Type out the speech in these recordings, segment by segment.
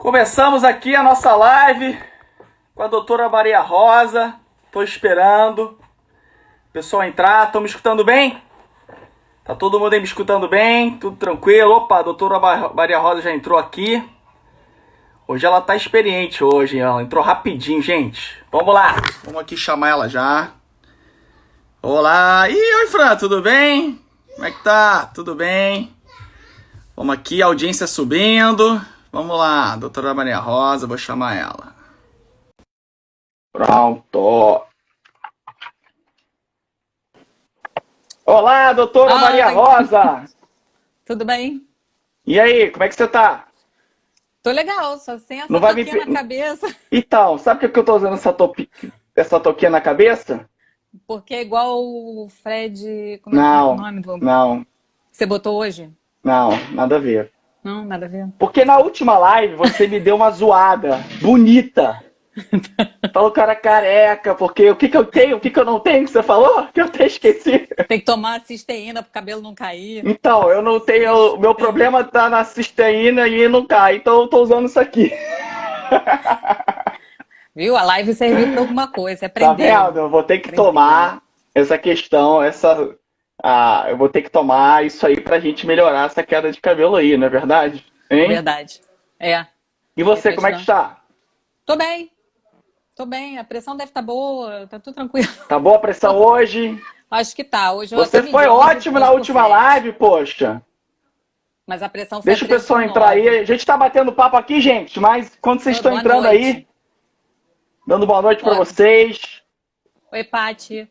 Começamos aqui a nossa live com a doutora Maria Rosa. Tô esperando o pessoal entrar. Estão me escutando bem? Tá todo mundo aí me escutando bem? Tudo tranquilo? Opa, a doutora Maria Rosa já entrou aqui. Hoje ela tá experiente hoje, hein? Ela entrou rapidinho, gente. Vamos lá. Vamos aqui chamar ela já. Olá. Oi, Fran, tudo bem? Como é que tá? Tudo bem? Vamos aqui, audiência subindo. Vamos lá, doutora Maria Rosa, vou chamar ela. Pronto. Olá, doutora Maria Rosa. Tudo bem? E aí, como é que você tá? Tô legal, só sem essa Não vai toquinha na cabeça. Então, sabe por que eu tô usando essa toquinha na cabeça? Porque é igual o Fred... Como é o Não, nome do... não, Você botou hoje? não, nada a ver. Não, nada a ver. Porque na última live você me deu uma zoada bonita. Falou que eu era careca, porque o que que eu tenho, o que que eu não tenho que você falou? Que eu até esqueci. Tem que tomar cisteína pro cabelo não cair. Então, eu não tenho. O meu problema tá na cisteína e não cai, então eu tô usando isso aqui. Viu? A live serviu pra alguma coisa, Tá aprendeu. vendo? Eu vou ter que tomar essa questão, eu vou ter que tomar isso aí pra gente melhorar essa queda de cabelo aí, não é verdade? Hein? Verdade. É. E você, como é que está? Tô bem. Tô bem. A pressão deve estar boa, tá tudo tranquilo. Tá boa a pressão hoje? Acho que tá. Hoje eu Você até medi foi ótimo na 11%. última live, poxa. Mas a pressão foi Deixa o pessoal entrar aí. A gente tá batendo papo aqui, gente, mas quando vocês estão Boa entrando noite. aí, dando boa noite pra Oi. vocês. Oi, Paty.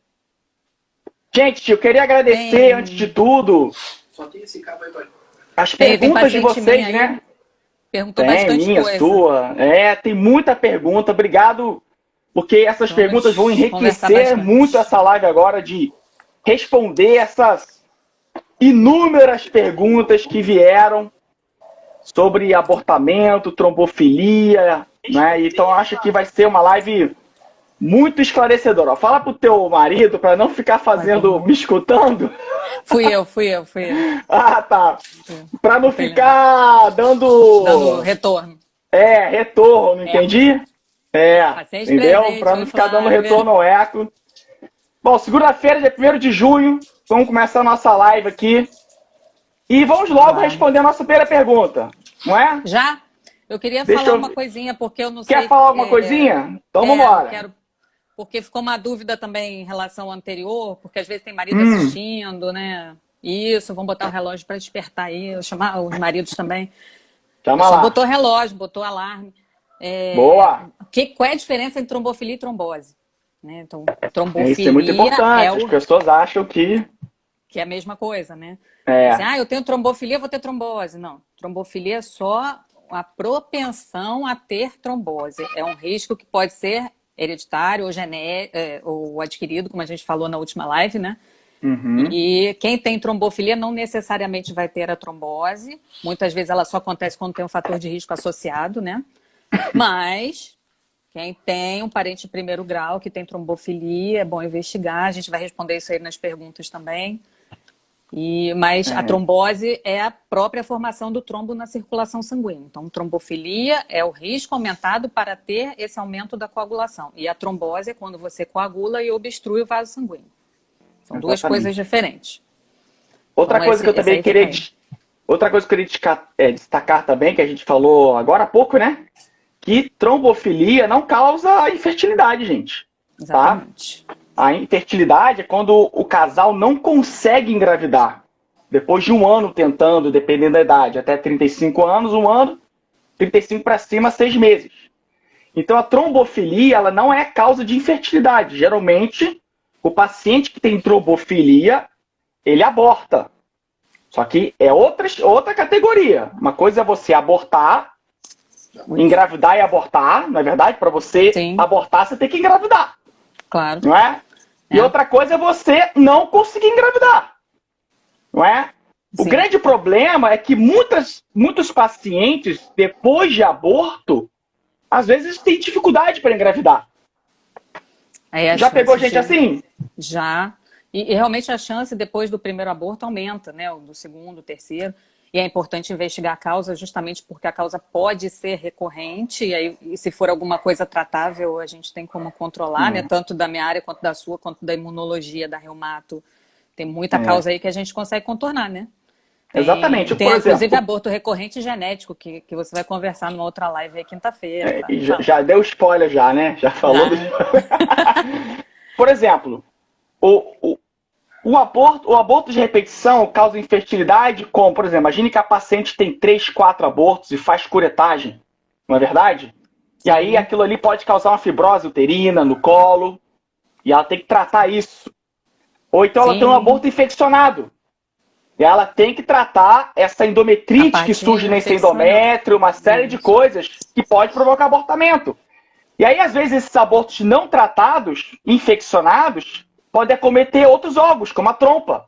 Gente, eu queria agradecer, antes de tudo, as perguntas de vocês, né? Perguntou Tem, bastante minha, coisa. sua. Tem muita pergunta. Obrigado, porque essas perguntas vão enriquecer muito essa live agora de responder essas inúmeras perguntas que vieram sobre abortamento, trombofilia, né? Então acho que vai ser uma live muito esclarecedora. Fala pro teu marido para não ficar me escutando. Fui eu. Ah, tá. Para não ficar dando retorno. Retorno, entendi? Entendeu? Para não ficar dando retorno ao eco. Bom, segunda-feira, dia 1º de junho, vamos começar a nossa live aqui. E vamos logo responder a nossa primeira pergunta, não é? Já? Eu queria falar uma coisinha, porque eu não sei... Quer falar alguma coisinha? Então vamos embora. Porque ficou uma dúvida também em relação ao anterior, porque às vezes tem marido assistindo, né? Isso, vamos botar o relógio para despertar aí, eu chamar os maridos também. Chama lá. Botou relógio, botou alarme. Boa! Qual é a diferença entre trombofilia e trombose? Né? Então, trombofilia isso é muito importante, as pessoas acham que é a mesma coisa, né? Assim, eu tenho trombofilia, vou ter trombose. Não, trombofilia é só a propensão a ter trombose. É um risco que pode ser hereditário ou adquirido, como a gente falou na última live, né? Uhum. E quem tem trombofilia não necessariamente vai ter a trombose. Muitas vezes ela só acontece quando tem um fator de risco associado, né? Mas quem tem um parente de primeiro grau que tem trombofilia, é bom investigar. A gente vai responder isso aí nas perguntas também. Mas a trombose é a própria formação do trombo na circulação sanguínea. Então, trombofilia é o risco aumentado para ter esse aumento da coagulação. E a trombose é quando você coagula e obstrui o vaso sanguíneo. São duas coisas diferentes. Outra coisa que eu também queria destacar também, que a gente falou agora há pouco, né? Que trombofilia não causa infertilidade, gente. Exatamente. Tá? A infertilidade é quando o casal não consegue engravidar. Depois de um ano tentando, dependendo da idade, até 35 anos, um ano, 35 para cima, 6 meses. Então a trombofilia ela não é causa de infertilidade. Geralmente, o paciente que tem trombofilia, ele aborta. Só que é outra categoria. Uma coisa é você abortar, engravidar e abortar, não é verdade? Para você abortar, você tem que engravidar. Claro. Não é? E outra coisa é você não conseguir engravidar. Não é? O grande problema é que muitos pacientes, depois de aborto, às vezes têm dificuldade para engravidar. Já pegou gente assim? Já. E realmente a chance depois do primeiro aborto aumenta, né? Do segundo, terceiro. E é importante investigar a causa justamente porque a causa pode ser recorrente, e aí, e se for alguma coisa tratável, a gente tem como controlar, né? Tanto da minha área, quanto da sua, quanto da imunologia, da reumato. Tem muita causa aí que a gente consegue contornar, né? Exatamente. Tem Por inclusive exemplo, aborto recorrente genético, que você vai conversar numa outra live aí quinta-feira. Tá? e já deu spoiler já, né? Já falou do... Por exemplo, o, o aborto de repetição causa infertilidade, como, por exemplo, imagine que a paciente tem 3, 4 abortos e faz curetagem, não é verdade? Sim. E aí aquilo ali pode causar uma fibrose uterina no colo, e ela tem que tratar isso. Ou então ela tem um aborto infeccionado. E ela tem que tratar essa endometrite que surge nesse endométrio, uma série de coisas que pode provocar abortamento. E aí, às vezes, esses abortos não tratados, infeccionados, podem acometer outros órgãos, como a trompa.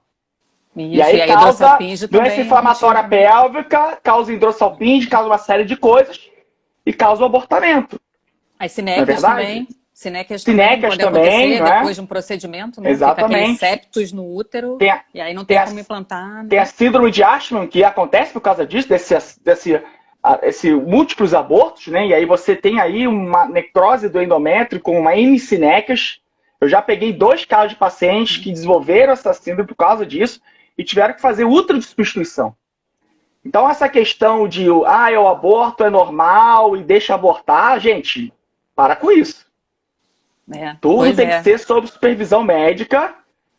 Isso, e aí a causa hidrossalpinge doença inflamatória pélvica, causa hidrossalpinge, causa uma série de coisas e causa o abortamento. As cinéquias também. Cinéquias também podem acontecer não é? depois de um procedimento, né? Exatamente. Fica aqueles septos no útero e aí não tem como implantar. Né? Tem a síndrome de Ashman, que acontece por causa disso, desse múltiplos abortos, né? E aí você tem aí uma necrose do endométrio com uma N cinéquias. Eu já peguei 2 casos de pacientes que desenvolveram essa síndrome por causa disso e tiveram que fazer útero de substituição. Então essa questão de o aborto é normal e deixa abortar, gente, para com isso. Tudo tem que ser sob supervisão médica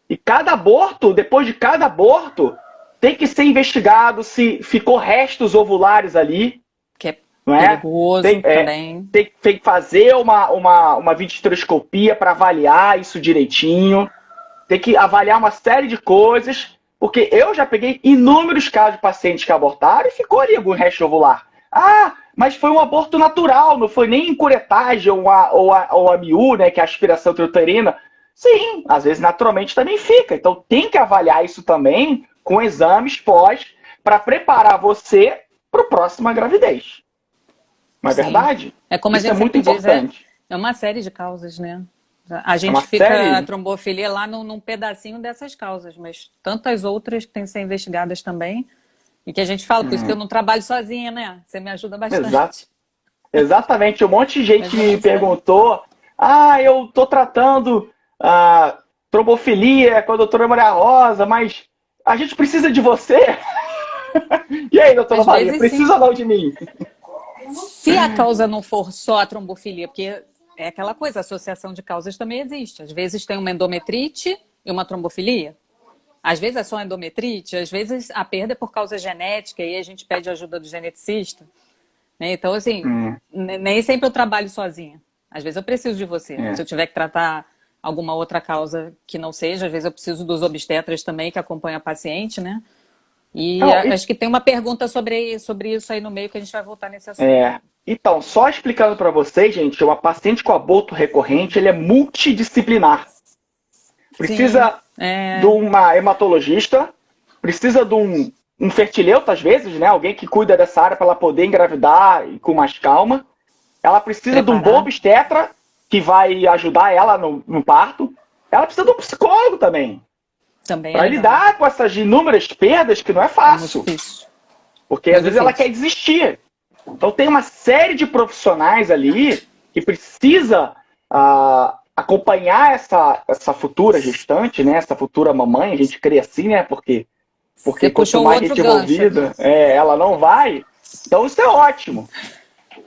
e cada aborto, depois de cada aborto, tem que ser investigado se ficou restos ovulares ali. Que é perigoso também. Tem que fazer uma videohisteroscopia para avaliar isso direitinho. Tem que avaliar uma série de coisas, porque eu já peguei inúmeros casos de pacientes que abortaram e ficou ali algum resto ovular. Mas foi um aborto natural, não foi nem curetagem ou a MIU, né, que é a aspiração intrauterina. Sim, às vezes naturalmente também fica. Então tem que avaliar isso também com exames pós para preparar você para a próxima gravidez. Não é verdade? É como isso a gente muito diz, importante. É uma série de causas, né? A gente fica a trombofilia lá num pedacinho dessas causas, mas tantas outras que têm que ser investigadas também. E que a gente fala, por isso que eu não trabalho sozinha, né? Você me ajuda bastante. Exatamente. Um monte de gente me perguntou, eu tô tratando trombofilia com a doutora Maria Rosa, mas a gente precisa de você? E aí, doutora Maria, precisa ou não de mim? Se a causa não for só a trombofilia, porque é aquela coisa, a associação de causas também existe. Às vezes tem uma endometrite e uma trombofilia. Às vezes é só endometrite, às vezes a perda é por causa genética e aí a gente pede ajuda do geneticista. Né? Então, assim, nem sempre eu trabalho sozinha. Às vezes eu preciso de você. Se eu tiver que tratar alguma outra causa que não seja, às vezes eu preciso dos obstetras também que acompanham a paciente, né? E acho que tem uma pergunta sobre isso aí no meio que a gente vai voltar nesse assunto. Então, só explicando para vocês, gente, uma paciente com aborto recorrente, ele é multidisciplinar. Precisa de uma hematologista, precisa de um fertileuta, às vezes, né? Alguém que cuida dessa área para ela poder engravidar e com mais calma. Ela precisa de um bom obstetra, que vai ajudar ela no parto. Ela precisa de um psicólogo também. Para lidar com essas inúmeras perdas, que não é fácil. Porque às vezes ela quer desistir. Então tem uma série de profissionais ali que precisa acompanhar essa futura gestante, né? Essa futura mamãe, a gente crê assim, né? Porque quanto mais gente envolvida, ela não vai. Então isso é ótimo.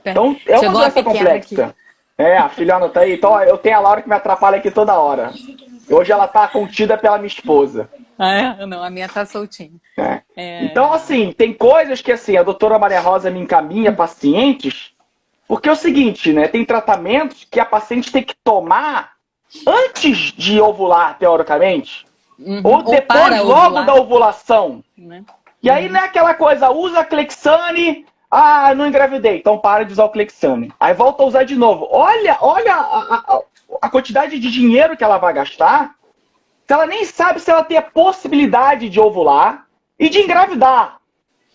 Então é uma doença complexa. A filhona tá aí. Então eu tenho a Laura que me atrapalha aqui toda hora. Hoje ela tá contida pela minha esposa. Não, a minha tá soltinha. Então, assim, tem coisas que assim, a doutora Maria Rosa me encaminha pacientes, porque é o seguinte, né? Tem tratamentos que a paciente tem que tomar antes de ovular, teoricamente. Ou depois, logo da ovulação. E aí não é aquela coisa, usa Clexane, não engravidei, então para de usar o Clexane. Aí volta a usar de novo. Olha a quantidade de dinheiro que ela vai gastar, se ela nem sabe se ela tem a possibilidade de ovular e de engravidar.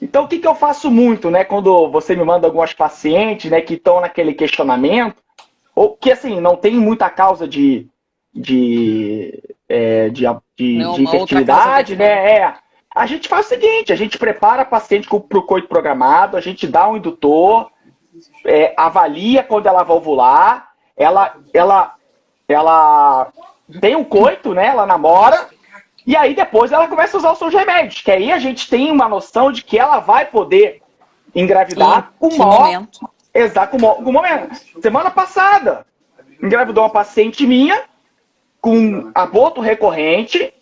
Então, o que eu faço muito, né? Quando você me manda algumas pacientes, né, que estão naquele questionamento, ou que, assim, não tem muita causa de infertilidade, né? a gente faz o seguinte, a gente prepara a paciente para o coito programado, a gente dá um indutor, avalia quando ela vai ovular, ela tem um coito, né? Ela namora, e aí depois ela começa a usar os seus remédios, que aí a gente tem uma noção de que ela vai poder engravidar com o maior... Exato, com o momento. Semana passada, engravidou uma paciente minha com aborto recorrente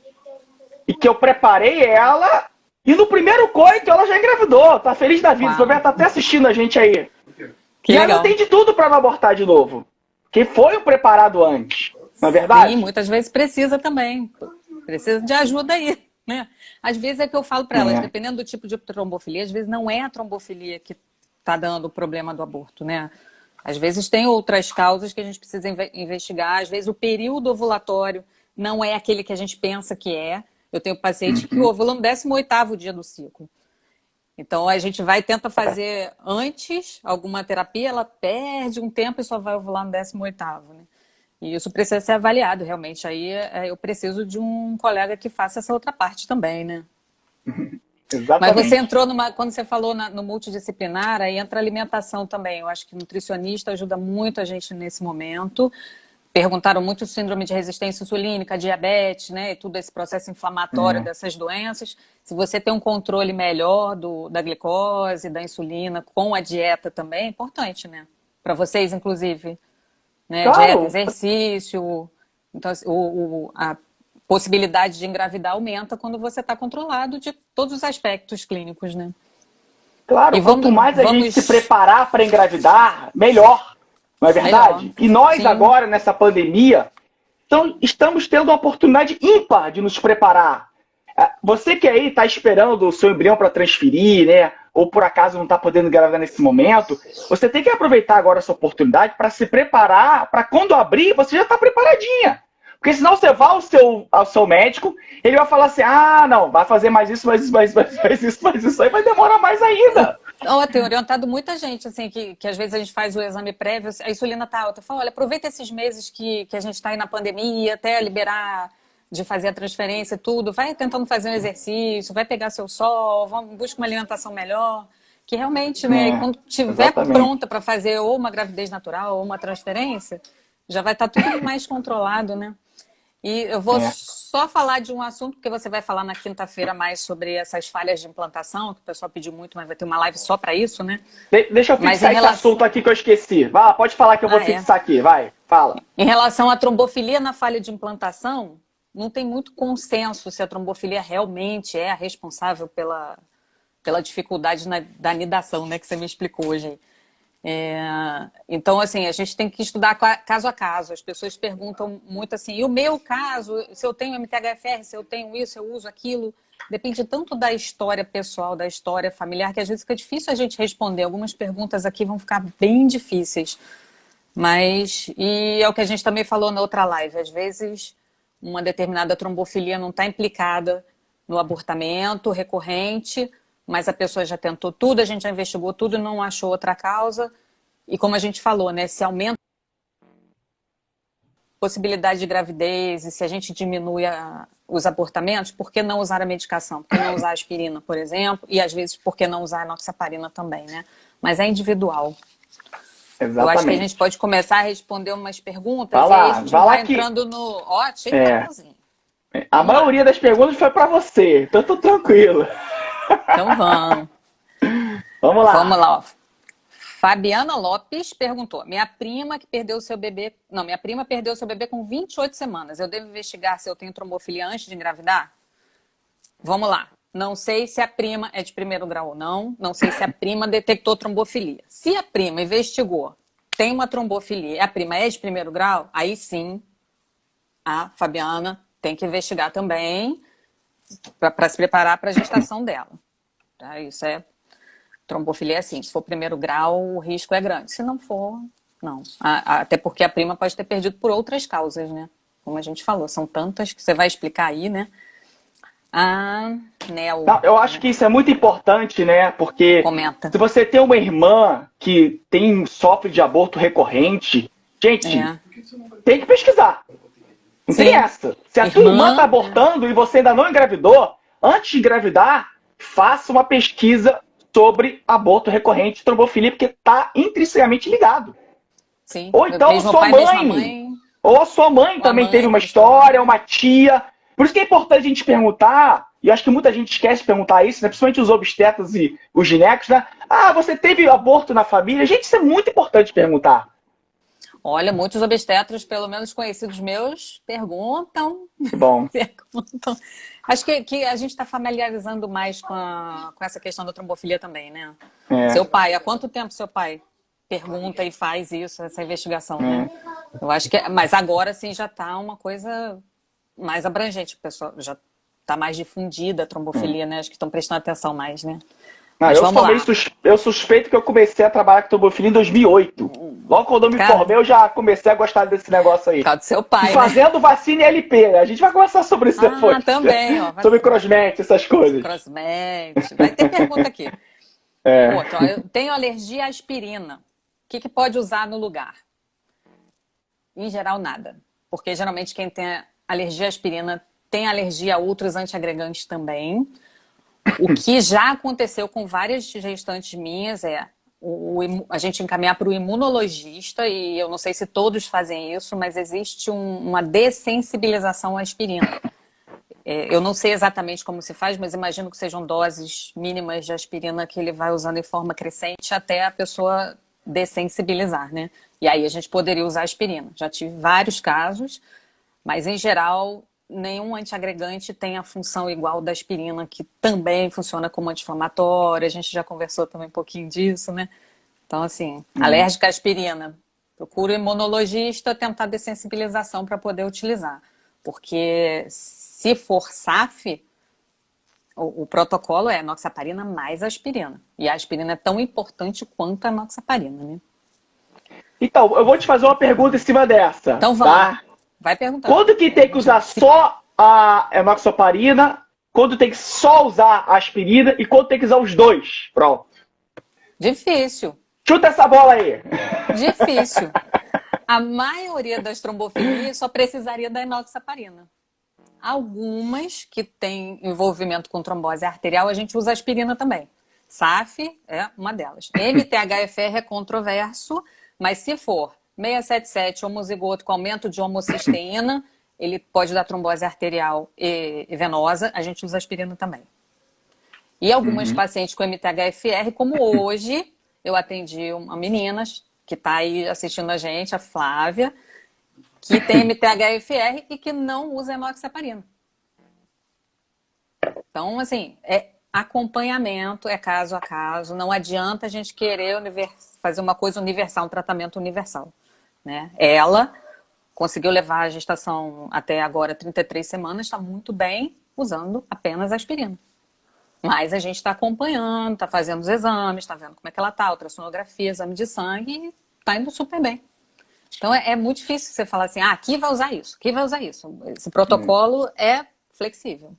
e que eu preparei ela e no primeiro coito ela já engravidou. Tá feliz da vida. Você tá até assistindo a gente aí. Que e legal. ela tem de tudo para não abortar de novo. Que foi o preparado antes. Não é verdade? Sim, muitas vezes precisa também. Precisa de ajuda aí, né? Às vezes é que eu falo para elas, dependendo do tipo de trombofilia, às vezes não é a trombofilia que está dando o problema do aborto, né? Às vezes tem outras causas que a gente precisa investigar. Às vezes o período ovulatório não é aquele que a gente pensa que é. Eu tenho paciente que ovula no 18º dia do ciclo. Então a gente tenta fazer antes alguma terapia, ela perde um tempo e só vai ovular no 18º, né? E isso precisa ser avaliado, realmente. Aí eu preciso de um colega que faça essa outra parte também, né? Exatamente. Mas você entrou quando você falou no multidisciplinar, aí entra a alimentação também. Eu acho que nutricionista ajuda muito a gente nesse momento. Perguntaram muito síndrome de resistência insulínica, diabetes, né? E tudo esse processo inflamatório dessas doenças. Se você tem um controle melhor da glicose, da insulina, com a dieta também, é importante, né? Para vocês, inclusive. Né? Claro. Dieta, exercício. Então, a possibilidade de engravidar aumenta quando você está controlado de todos os aspectos clínicos, né? Claro, e quanto mais a gente se preparar para engravidar, melhor. Não é verdade? Melhor. E nós Sim. agora, nessa pandemia, estamos tendo uma oportunidade ímpar de nos preparar. Você que aí está esperando o seu embrião para transferir, né? Ou por acaso não está podendo engravidar nesse momento, você tem que aproveitar agora essa oportunidade para se preparar, para quando abrir, você já está preparadinha. Porque senão você vai ao seu médico, ele vai falar assim, não, vai fazer mais isso, mais isso, aí vai demorar mais ainda. Tem orientado muita gente, assim, que às vezes a gente faz o exame prévio, a insulina está alta. Eu falo, olha, aproveita esses meses que a gente está aí na pandemia, até liberar de fazer a transferência e tudo, vai tentando fazer um exercício, vai pegar seu sol, busca uma alimentação melhor, que realmente, né, quando estiver pronta para fazer ou uma gravidez natural ou uma transferência, já vai estar tudo mais controlado, né? E eu vou só falar de um assunto, porque você vai falar na quinta-feira mais sobre essas falhas de implantação, que o pessoal pediu muito, mas vai ter uma live só para isso, né? Deixa eu fixar esse assunto aqui que eu esqueci. Vai, pode falar que eu vou fixar aqui, vai, fala. Em relação à trombofilia na falha de implantação, não tem muito consenso se a trombofilia realmente é a responsável pela dificuldade da anidação, né, que você me explicou hoje. Então, assim, a gente tem que estudar caso a caso. As pessoas perguntam muito assim, e o meu caso, se eu tenho MTHFR, se eu tenho isso, eu uso aquilo, depende tanto da história pessoal, da história familiar, que às vezes fica difícil a gente responder. Algumas perguntas aqui vão ficar bem difíceis. E é o que a gente também falou na outra live, às vezes uma determinada trombofilia não está implicada no abortamento recorrente, mas a pessoa já tentou tudo, a gente já investigou tudo e não achou outra causa. E como a gente falou, né, se aumenta a possibilidade de gravidez e se a gente diminui os abortamentos, por que não usar a medicação? Por que não usar a aspirina, por exemplo? E às vezes, por que não usar a enoxaparina também, né? Mas é individual. Exatamente. Eu acho que a gente pode começar a responder umas perguntas e aí a gente vai entrando no... achei legalzinho. A maioria das perguntas foi para você, então tô tranquilo. Então vamos. Vamos lá. Vamos lá. Ó. Fabiana Lopes perguntou: minha prima perdeu seu bebê com 28 semanas. Eu devo investigar se eu tenho trombofilia antes de engravidar? Vamos lá. Não sei se a prima é de primeiro grau ou não. Não sei se a prima detectou trombofilia. Se a prima investigou, tem uma trombofilia e a prima é de primeiro grau, aí sim a Fabiana tem que investigar também para se preparar para a gestação dela. Tá? Isso é trombofilia, assim. Se for primeiro grau, o risco é grande. Se não for, não. Até porque a prima pode ter perdido por outras causas, né? Como a gente falou, são tantas que você vai explicar aí, né? Não, eu acho que isso é muito importante, né? Porque se você tem uma irmã que sofre de aborto recorrente, gente, tem que pesquisar. Não tem essa. Se a tua irmã tá abortando e você ainda não engravidou, antes de engravidar, faça uma pesquisa sobre aborto recorrente e trombofilia, porque está intrinsecamente ligado. Sim, Ou então mesmo sua pai, mesma mãe, mãe, ou a sua mãe ou a também teve mãe uma teve história. história, uma tia. Por isso que é importante a gente perguntar, e eu acho que muita gente esquece de perguntar isso, né? Principalmente os obstetras e os ginecos, né? Ah, você teve aborto na família? Gente, isso é muito importante perguntar. Olha, muitos obstetras, pelo menos conhecidos meus, perguntam, Que bom. perguntam. Acho que a gente está familiarizando mais com essa questão da trombofilia também, né? É, Seu pai, há quanto tempo seu pai pergunta e faz isso, essa investigação, né? é. Eu acho que, mas agora sim já está uma coisa mais abrangente, o pessoal já está mais difundida a trombofilia, né? Acho que estão prestando atenção mais, né? Não, Mas eu vamos sou meio lá. eu suspeito que eu comecei a trabalhar com trombofilia em 2008. Logo quando eu me Cara, formei, eu já comecei a gostar desse negócio por aí. causa do seu E pai, né? fazendo vacina e LP, né? A gente vai conversar sobre isso Ah, depois. também, ó, Sobre vacina. crossmatch, essas coisas. Crossmatch. Vai ter pergunta aqui. É. Outro, ó, eu tenho alergia à aspirina. O que pode usar no lugar? Em geral, nada. Porque geralmente quem tem alergia à aspirina tem alergia a outros antiagregantes também. O que já aconteceu com várias gestantes minhas é a gente encaminhar para o imunologista, e eu não sei se todos fazem isso, mas existe uma dessensibilização à aspirina. Eu não sei exatamente como se faz, mas imagino que sejam doses mínimas de aspirina que ele vai usando em forma crescente até a pessoa dessensibilizar, né? E aí a gente poderia usar aspirina. Já tive vários casos, mas em geral nenhum antiagregante tem a função igual da aspirina, que também funciona como anti-inflamatória. A gente já conversou também um pouquinho disso, né? Então, assim, alérgica à aspirina. Procura o imunologista tentar dessensibilização para poder utilizar. Porque se for SAF, o protocolo é enoxaparina mais aspirina. E a aspirina é tão importante quanto a enoxaparina, né? Então, eu vou te fazer uma pergunta em cima dessa, Então vamos. tá? Vai perguntando. Quando que Que a tem que gente usar só a enoxaparina? Quando tem que só usar a aspirina? E quando tem que usar os dois? Pronto. Difícil. Chuta essa bola aí. Difícil. A maioria das trombofilias só precisaria da enoxaparina. Algumas que têm envolvimento com trombose arterial, a gente usa aspirina também. SAF é uma delas. MTHFR é controverso, mas se for 677 homozigoto com aumento de homocisteína, ele pode dar trombose arterial e venosa, a gente usa aspirina também. E algumas pacientes com MTHFR, como hoje, eu atendi uma menina que está aí assistindo a gente, a Flávia, que tem MTHFR e que não usa enoxaparina. Então, assim, é acompanhamento, é caso a caso. Não adianta a gente querer fazer uma coisa universal, um tratamento universal. Né? Ela conseguiu levar a gestação até agora 33 semanas, está muito bem usando apenas aspirina. Mas a gente está acompanhando, está fazendo os exames, está vendo como é que ela está, ultrassonografia, exame de sangue, e está indo super bem. Então é muito difícil você falar assim, aqui vai usar isso, aqui vai usar isso. Esse protocolo é flexível.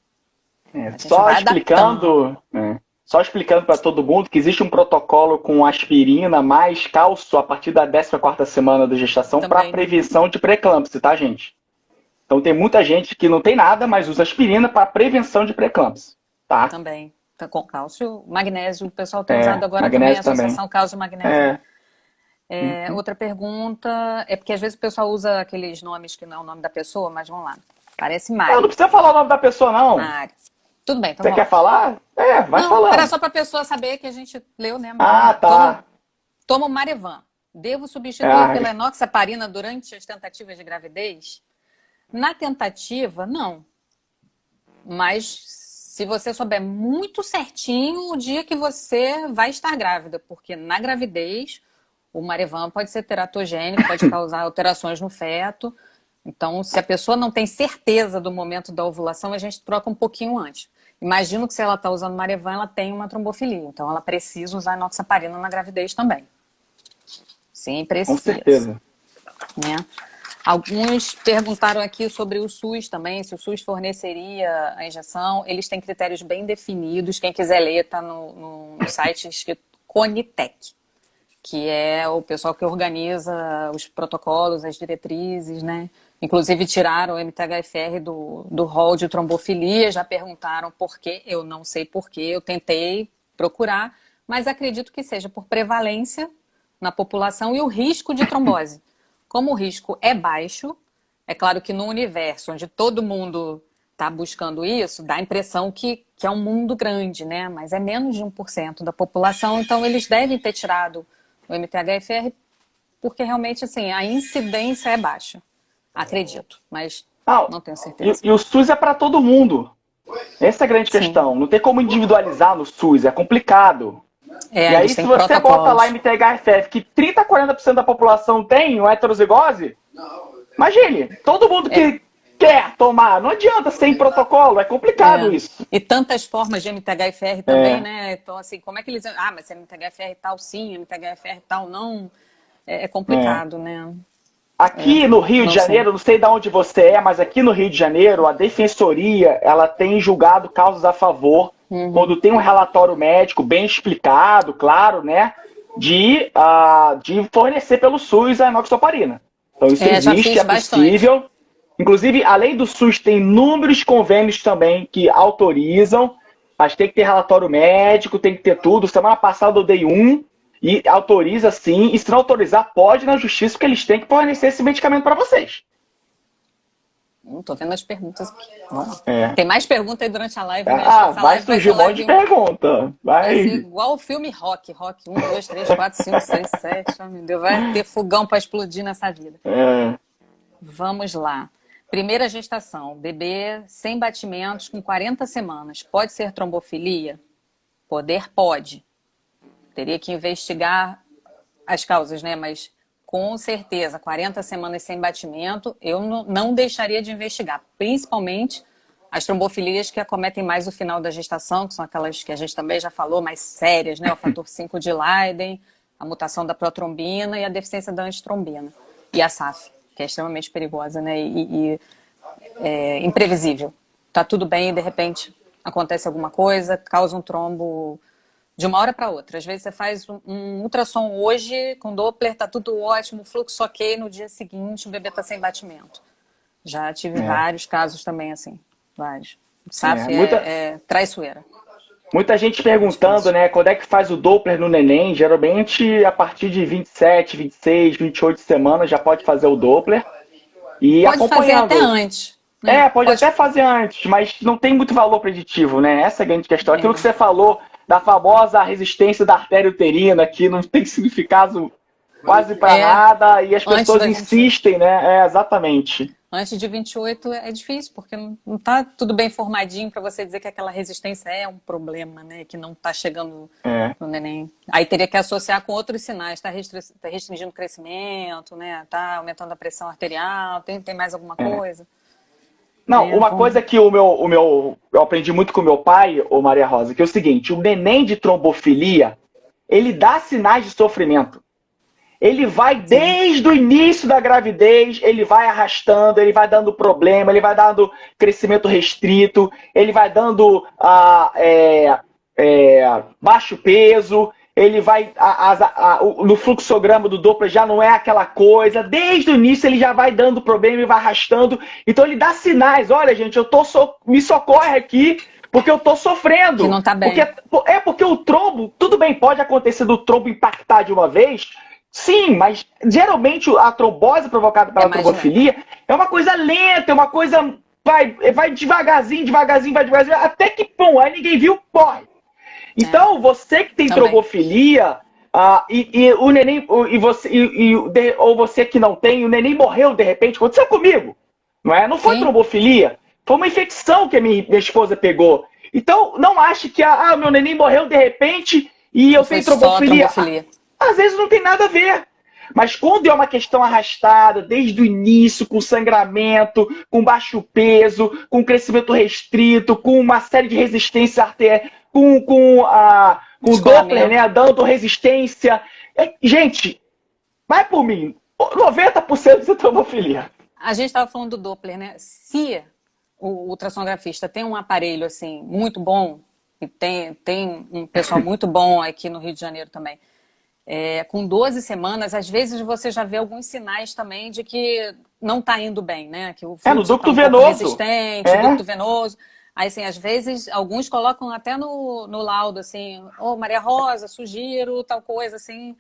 A gente Só vai adaptando. explicando, só explicando para todo mundo que existe um protocolo com aspirina mais cálcio a partir da 14ª semana da gestação para Também, né? prevenção de pré-eclâmpsia, tá, gente? Então tem muita gente que não tem nada, mas usa aspirina para prevenção de pré-eclâmpsia, tá? Também. Tá com cálcio, magnésio, o pessoal tem usado agora também, a Magnésio também. associação cálcio-magnésio. É. Outra pergunta, é porque às vezes o pessoal usa aqueles nomes que não é o nome da pessoa, mas vamos lá. Parece Não Mari. precisa falar o nome da pessoa, não. Mari. Tudo bem, então Você vamos quer lá. falar? Vai Não, era falando. só para a pessoa saber que a gente leu, né? Ah, tá. Tomo Marevan. Devo substituir Ah, pela enoxaparina durante as tentativas de gravidez? Na tentativa, não. Mas se você souber muito certinho o dia que você vai estar grávida, porque na gravidez o Marevan pode ser teratogênico, pode causar alterações no feto. Então, se a pessoa não tem certeza do momento da ovulação, a gente troca um pouquinho antes. Imagino que se ela está usando Marevan, ela tem uma trombofilia. Então, ela precisa usar enoxaparina na gravidez também. Sim, com precisa. certeza. Né? Alguns perguntaram aqui sobre o SUS também, se o SUS forneceria a injeção. Eles têm critérios bem definidos. Quem quiser ler, está no site escrito Conitec, que é o pessoal que organiza os protocolos, as diretrizes, né? Inclusive tiraram o MTHFR do rol de trombofilia, já perguntaram por quê, eu não sei por quê, eu tentei procurar, mas acredito que seja por prevalência na população e o risco de trombose. Como o risco é baixo, é claro que no universo onde todo mundo está buscando isso, dá a impressão que é um mundo grande, né? Mas é menos de 1% da população, então eles devem ter tirado o MTHFR porque realmente assim, a incidência é baixa. Acredito, mas Ah, não tenho certeza. e o SUS é para todo mundo. Essa é a grande Sim. questão. Não tem como individualizar no SUS, é complicado. E aí, Eles se têm você bota lá protocolos. MTHFF que 30 a 40% da população tem uma heterozigose, imagine, todo mundo É, que quer tomar, não adianta sem protocolo, é complicado é. isso. E tantas formas de MTHFR também, É. né? Então, assim, como é que eles. Ah, mas se é MTHFR tal sim, MTHFR tal não. É É. complicado, né? Aqui no Rio de Não sei. Janeiro, não sei de onde você é, mas aqui no Rio de Janeiro, a defensoria ela tem julgado causas a favor Uhum. quando tem um relatório médico bem explicado, claro, né, de fornecer pelo SUS a enoxaparina. Então isso Já existe, fiz é bastante. possível. Inclusive, além do SUS, tem inúmeros convênios também que autorizam, mas tem que ter relatório médico, tem que ter tudo. Semana passada eu dei um e autoriza sim, e se não autorizar, pode ir na justiça, porque eles têm que fornecer esse medicamento para vocês. Tô vendo as perguntas aqui. Vamos lá. É. Tem mais perguntas aí durante a live, né? Acho que Ah, essa vai live vai surgir ser um monte de live. pergunta. Vai ser Vai. igual o filme Rock. Rock 1, 2, 3, 4, 5, 6, 7. Oh, meu Deus, vai ter fogão para explodir nessa vida. É. Vamos lá. Primeira gestação, bebê sem batimentos com 40 semanas. Pode ser trombofilia? Poder pode. Teria que investigar as causas, né? Mas com certeza, 40 semanas sem batimento, eu não deixaria de investigar. Principalmente as trombofilias que acometem mais o final da gestação, que são aquelas que a gente também já falou, mais sérias, né? O fator 5 de Leiden, a mutação da protrombina e a deficiência da antitrombina. E a SAF, que é extremamente perigosa, né? Imprevisível. Tá tudo bem e de repente acontece alguma coisa, causa um trombo de uma hora para outra. Às vezes você faz um ultrassom hoje, com Doppler, tá tudo ótimo, fluxo ok, no dia seguinte o bebê tá sem batimento. Já tive É. vários casos também assim, vários. O É. SAF é traiçoeira. Muita gente É perguntando, difícil. né, quando é que faz o Doppler no neném? Geralmente a partir de 27, 26, 28 semanas já pode fazer o Doppler e Pode fazer até acompanhando. antes, né? É, pode até fazer antes, mas não tem muito valor preditivo, né? Essa é a grande questão. Aquilo que você falou da famosa resistência da artéria uterina, que não tem significado quase para É nada, e as antes pessoas das 28. insistem, né? É, exatamente. Antes de 28 é difícil, porque não tá tudo bem formadinho para você dizer que aquela resistência é um problema, né? Que não tá chegando É. no neném. Aí teria que associar com outros sinais, tá restringindo o crescimento, né? Tá aumentando a pressão arterial, tem mais alguma É. coisa? Não, uma Vamos. coisa que eu aprendi muito com meu pai, ô Maria Rosa, que é o seguinte: o neném de trombofilia, ele dá sinais de sofrimento. Ele vai Sim. desde o início da gravidez, ele vai arrastando, ele vai dando problema, ele vai dando crescimento restrito, ele vai dando baixo peso, ele vai. No fluxograma do Doppler já não é aquela coisa, desde o início ele já vai dando problema e vai arrastando. Então ele dá sinais: olha, gente, me socorre aqui, porque eu tô Que sofrendo. não tá Porque, bem. porque o trombo, tudo bem, pode acontecer do trombo impactar de uma vez. Sim, mas geralmente a trombose provocada É pela mais lento. trombofilia é uma coisa lenta, é uma coisa. Vai devagarzinho, devagarzinho, vai devagarzinho, até que, pum, aí ninguém viu, morre. É, Então, você que tem também. trombofilia, e o neném, ou você que não tem, o neném morreu de repente, aconteceu comigo, não é? Não foi Sim, trombofilia, foi uma infecção que a minha esposa pegou. Então, não ache que meu neném morreu de repente e e eu foi tenho só a trombofilia. trombofilia. Às vezes não tem nada a ver. Mas quando é uma questão arrastada, desde o início, com sangramento, com baixo peso, com crescimento restrito, com uma série de resistência arterial, com Doppler, Descolamento. né, dando resistência. Gente, vai por mim. 90% de trombofilia. A gente estava falando do Doppler, né? Se o ultrassonografista tem um aparelho assim muito bom, e tem um pessoal muito bom aqui no Rio de Janeiro também, com 12 semanas, às vezes você já vê alguns sinais também de que não está indo bem, né? Que o É, no fluxo ducto está um pouco venoso. resistente, É. ducto venoso. Aí, assim, às vezes, alguns colocam até no laudo, assim, Maria Rosa, sugiro tal coisa, assim,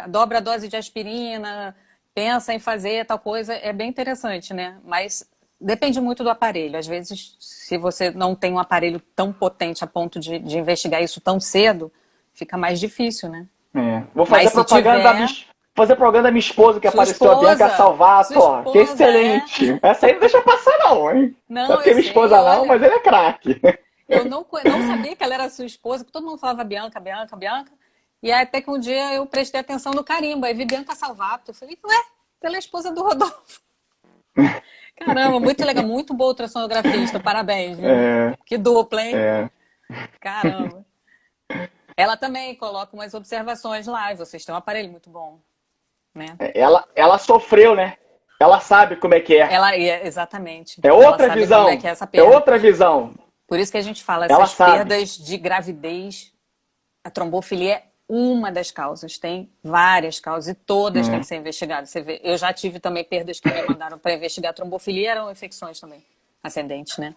dobra a dose de aspirina, pensa em fazer tal coisa, é bem interessante, né? Mas depende muito do aparelho. Às vezes, se você não tem um aparelho tão potente a ponto de investigar isso tão cedo, fica mais difícil, né? Vou fazer Mas se propaganda tiver, fazer propaganda da minha esposa, que sua apareceu a Bianca esposa, Salvato, sua ó. Que esposa excelente. Essa aí não deixa passar não, hein? Não é Não, porque eu é minha sei, esposa não, olha, mas ele é craque. eu não sabia que ela era sua esposa, porque todo mundo falava Bianca, Bianca, Bianca. E aí, até que um dia eu prestei atenção no carimbo, aí vi Bianca Salvato. Eu falei, ué, ela é esposa do Rodolfo. Caramba, muito legal, muito boa ultrassonografista, parabéns, viu? É, Que dupla, hein? é. Caramba. Ela também coloca umas observações lá, e vocês têm um aparelho muito bom, né? Ela sofreu, né? Ela sabe como é que é. Exatamente, É ela outra sabe como é visão. que é essa É perda. outra visão. Por isso que a gente fala, Ela essas sabe. perdas de gravidez, a trombofilia é uma das causas, tem várias causas e todas têm que ser investigadas. Você vê, eu já tive também perdas que me mandaram para investigar a trombofilia, eram infecções também ascendentes, né?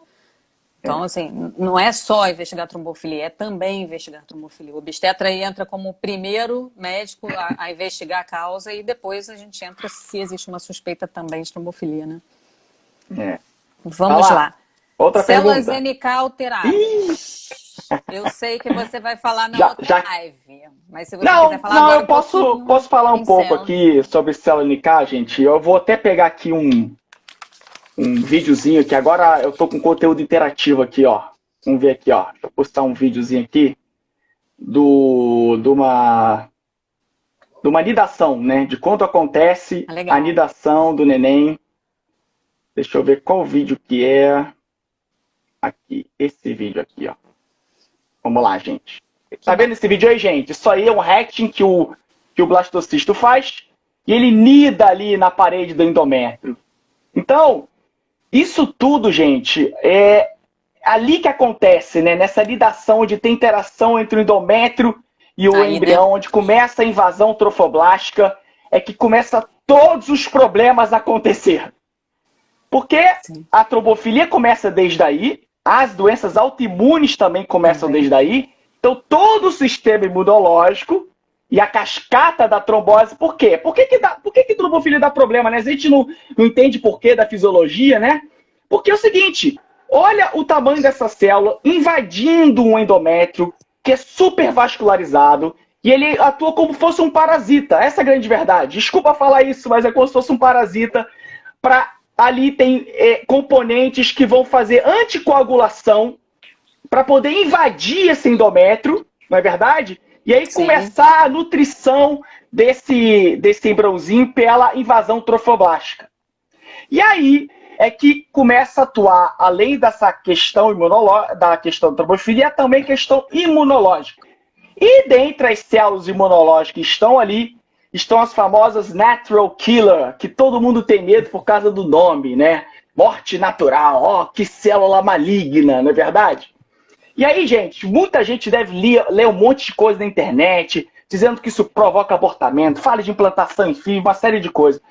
Então, assim, não é só investigar a trombofilia, é também investigar a trombofilia. O obstetra aí entra como o primeiro médico a investigar a causa e depois a gente entra se existe uma suspeita também de trombofilia, né? É. Vai Vamos lá. lá. Outra Células pergunta. NK Ih, alteradas. Eu sei que você vai falar na já, outra já. live, mas se você quiser Não, falar não, agora eu um posso pouquinho, falar um pouco pincela. aqui sobre célula NK, gente. Eu vou até pegar aqui um videozinho aqui. Agora eu tô com conteúdo interativo aqui, ó. Vamos ver aqui, ó. Deixa eu postar um videozinho aqui de uma anidação, né? De quando acontece Ah, a legal. anidação do neném. Deixa eu ver qual vídeo que é. Aqui, esse vídeo aqui, ó. Vamos lá, gente. Que Tá vendo esse vídeo bacana. aí, gente? Isso aí é um hacking que o blastocisto faz e ele nida ali na parede do endométrio. Então, isso tudo, gente, é ali que acontece, né? Nessa nidação onde tem interação entre o endométrio e o Aí, né? embrião, onde começa a invasão trofoblástica, é que começa todos os problemas a acontecer. Porque Sim, a trombofilia começa desde aí, as doenças autoimunes também começam também. desde aí. Então, todo o sistema imunológico e a cascata da trombose, por quê? Por que trombofilia dá problema, né? A gente não entende porquê da fisiologia, né? Porque é o seguinte, olha o tamanho dessa célula invadindo um endométrio que é super vascularizado e ele atua como se fosse um parasita. Essa é a grande verdade. Desculpa falar isso, mas é como se fosse um parasita para ali tem componentes que vão fazer anticoagulação para poder invadir esse endométrio, não é verdade? E aí Sim, começar a nutrição desse embriãozinho pela invasão trofoblástica. E aí é que começa a atuar, além dessa questão da questão da trombofilia, também questão imunológica. E dentre as células imunológicas que estão ali, estão as famosas natural killer, que todo mundo tem medo por causa do nome, né? Morte natural, ó, que célula maligna, não é verdade? E aí, gente, muita gente deve ler um monte de coisa na internet, dizendo que isso provoca abortamento, fala de implantação em fio, uma série de coisas.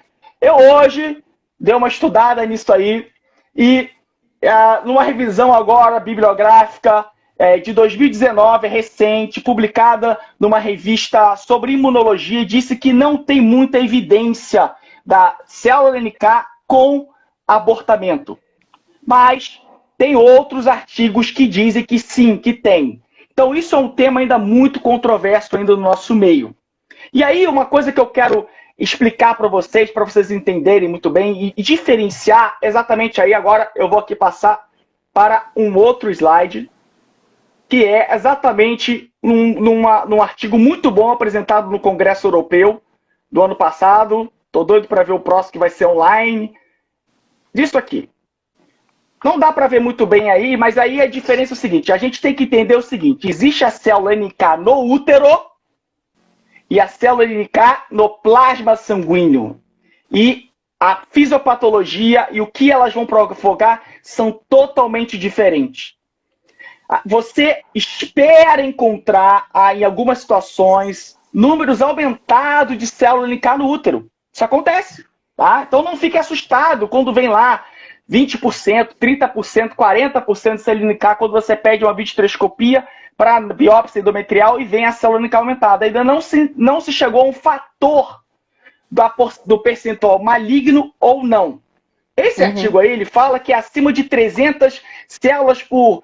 Eu hoje dei uma estudada nisso aí e numa revisão agora bibliográfica de 2019, recente, publicada numa revista sobre imunologia, disse que não tem muita evidência da célula NK com abortamento. Mas tem outros artigos que dizem que sim, que tem. Então isso é um tema ainda muito controverso ainda no nosso meio. E aí uma coisa que eu quero explicar para vocês entenderem muito bem e diferenciar exatamente aí, agora eu vou aqui passar para um outro slide, que é exatamente num artigo muito bom apresentado no Congresso Europeu do ano passado. Estou doido para ver o próximo que vai ser online. Disso aqui. Não dá para ver muito bem aí, mas aí a diferença é o seguinte, a gente tem que entender o seguinte, existe a célula NK no útero e a célula NK no plasma sanguíneo. E a fisiopatologia e o que elas vão provocar são totalmente diferentes. Você espera encontrar, em algumas situações, números aumentados de célula NK no útero. Isso acontece. Tá? Então não fique assustado quando vem lá 20%, 30%, 40% de célula NK quando você pede uma videotroscopia para biópsia endometrial e vem a célula NK aumentada. Ainda não se chegou a um fator do percentual maligno ou não. Esse artigo aí, ele fala que acima de 300 células por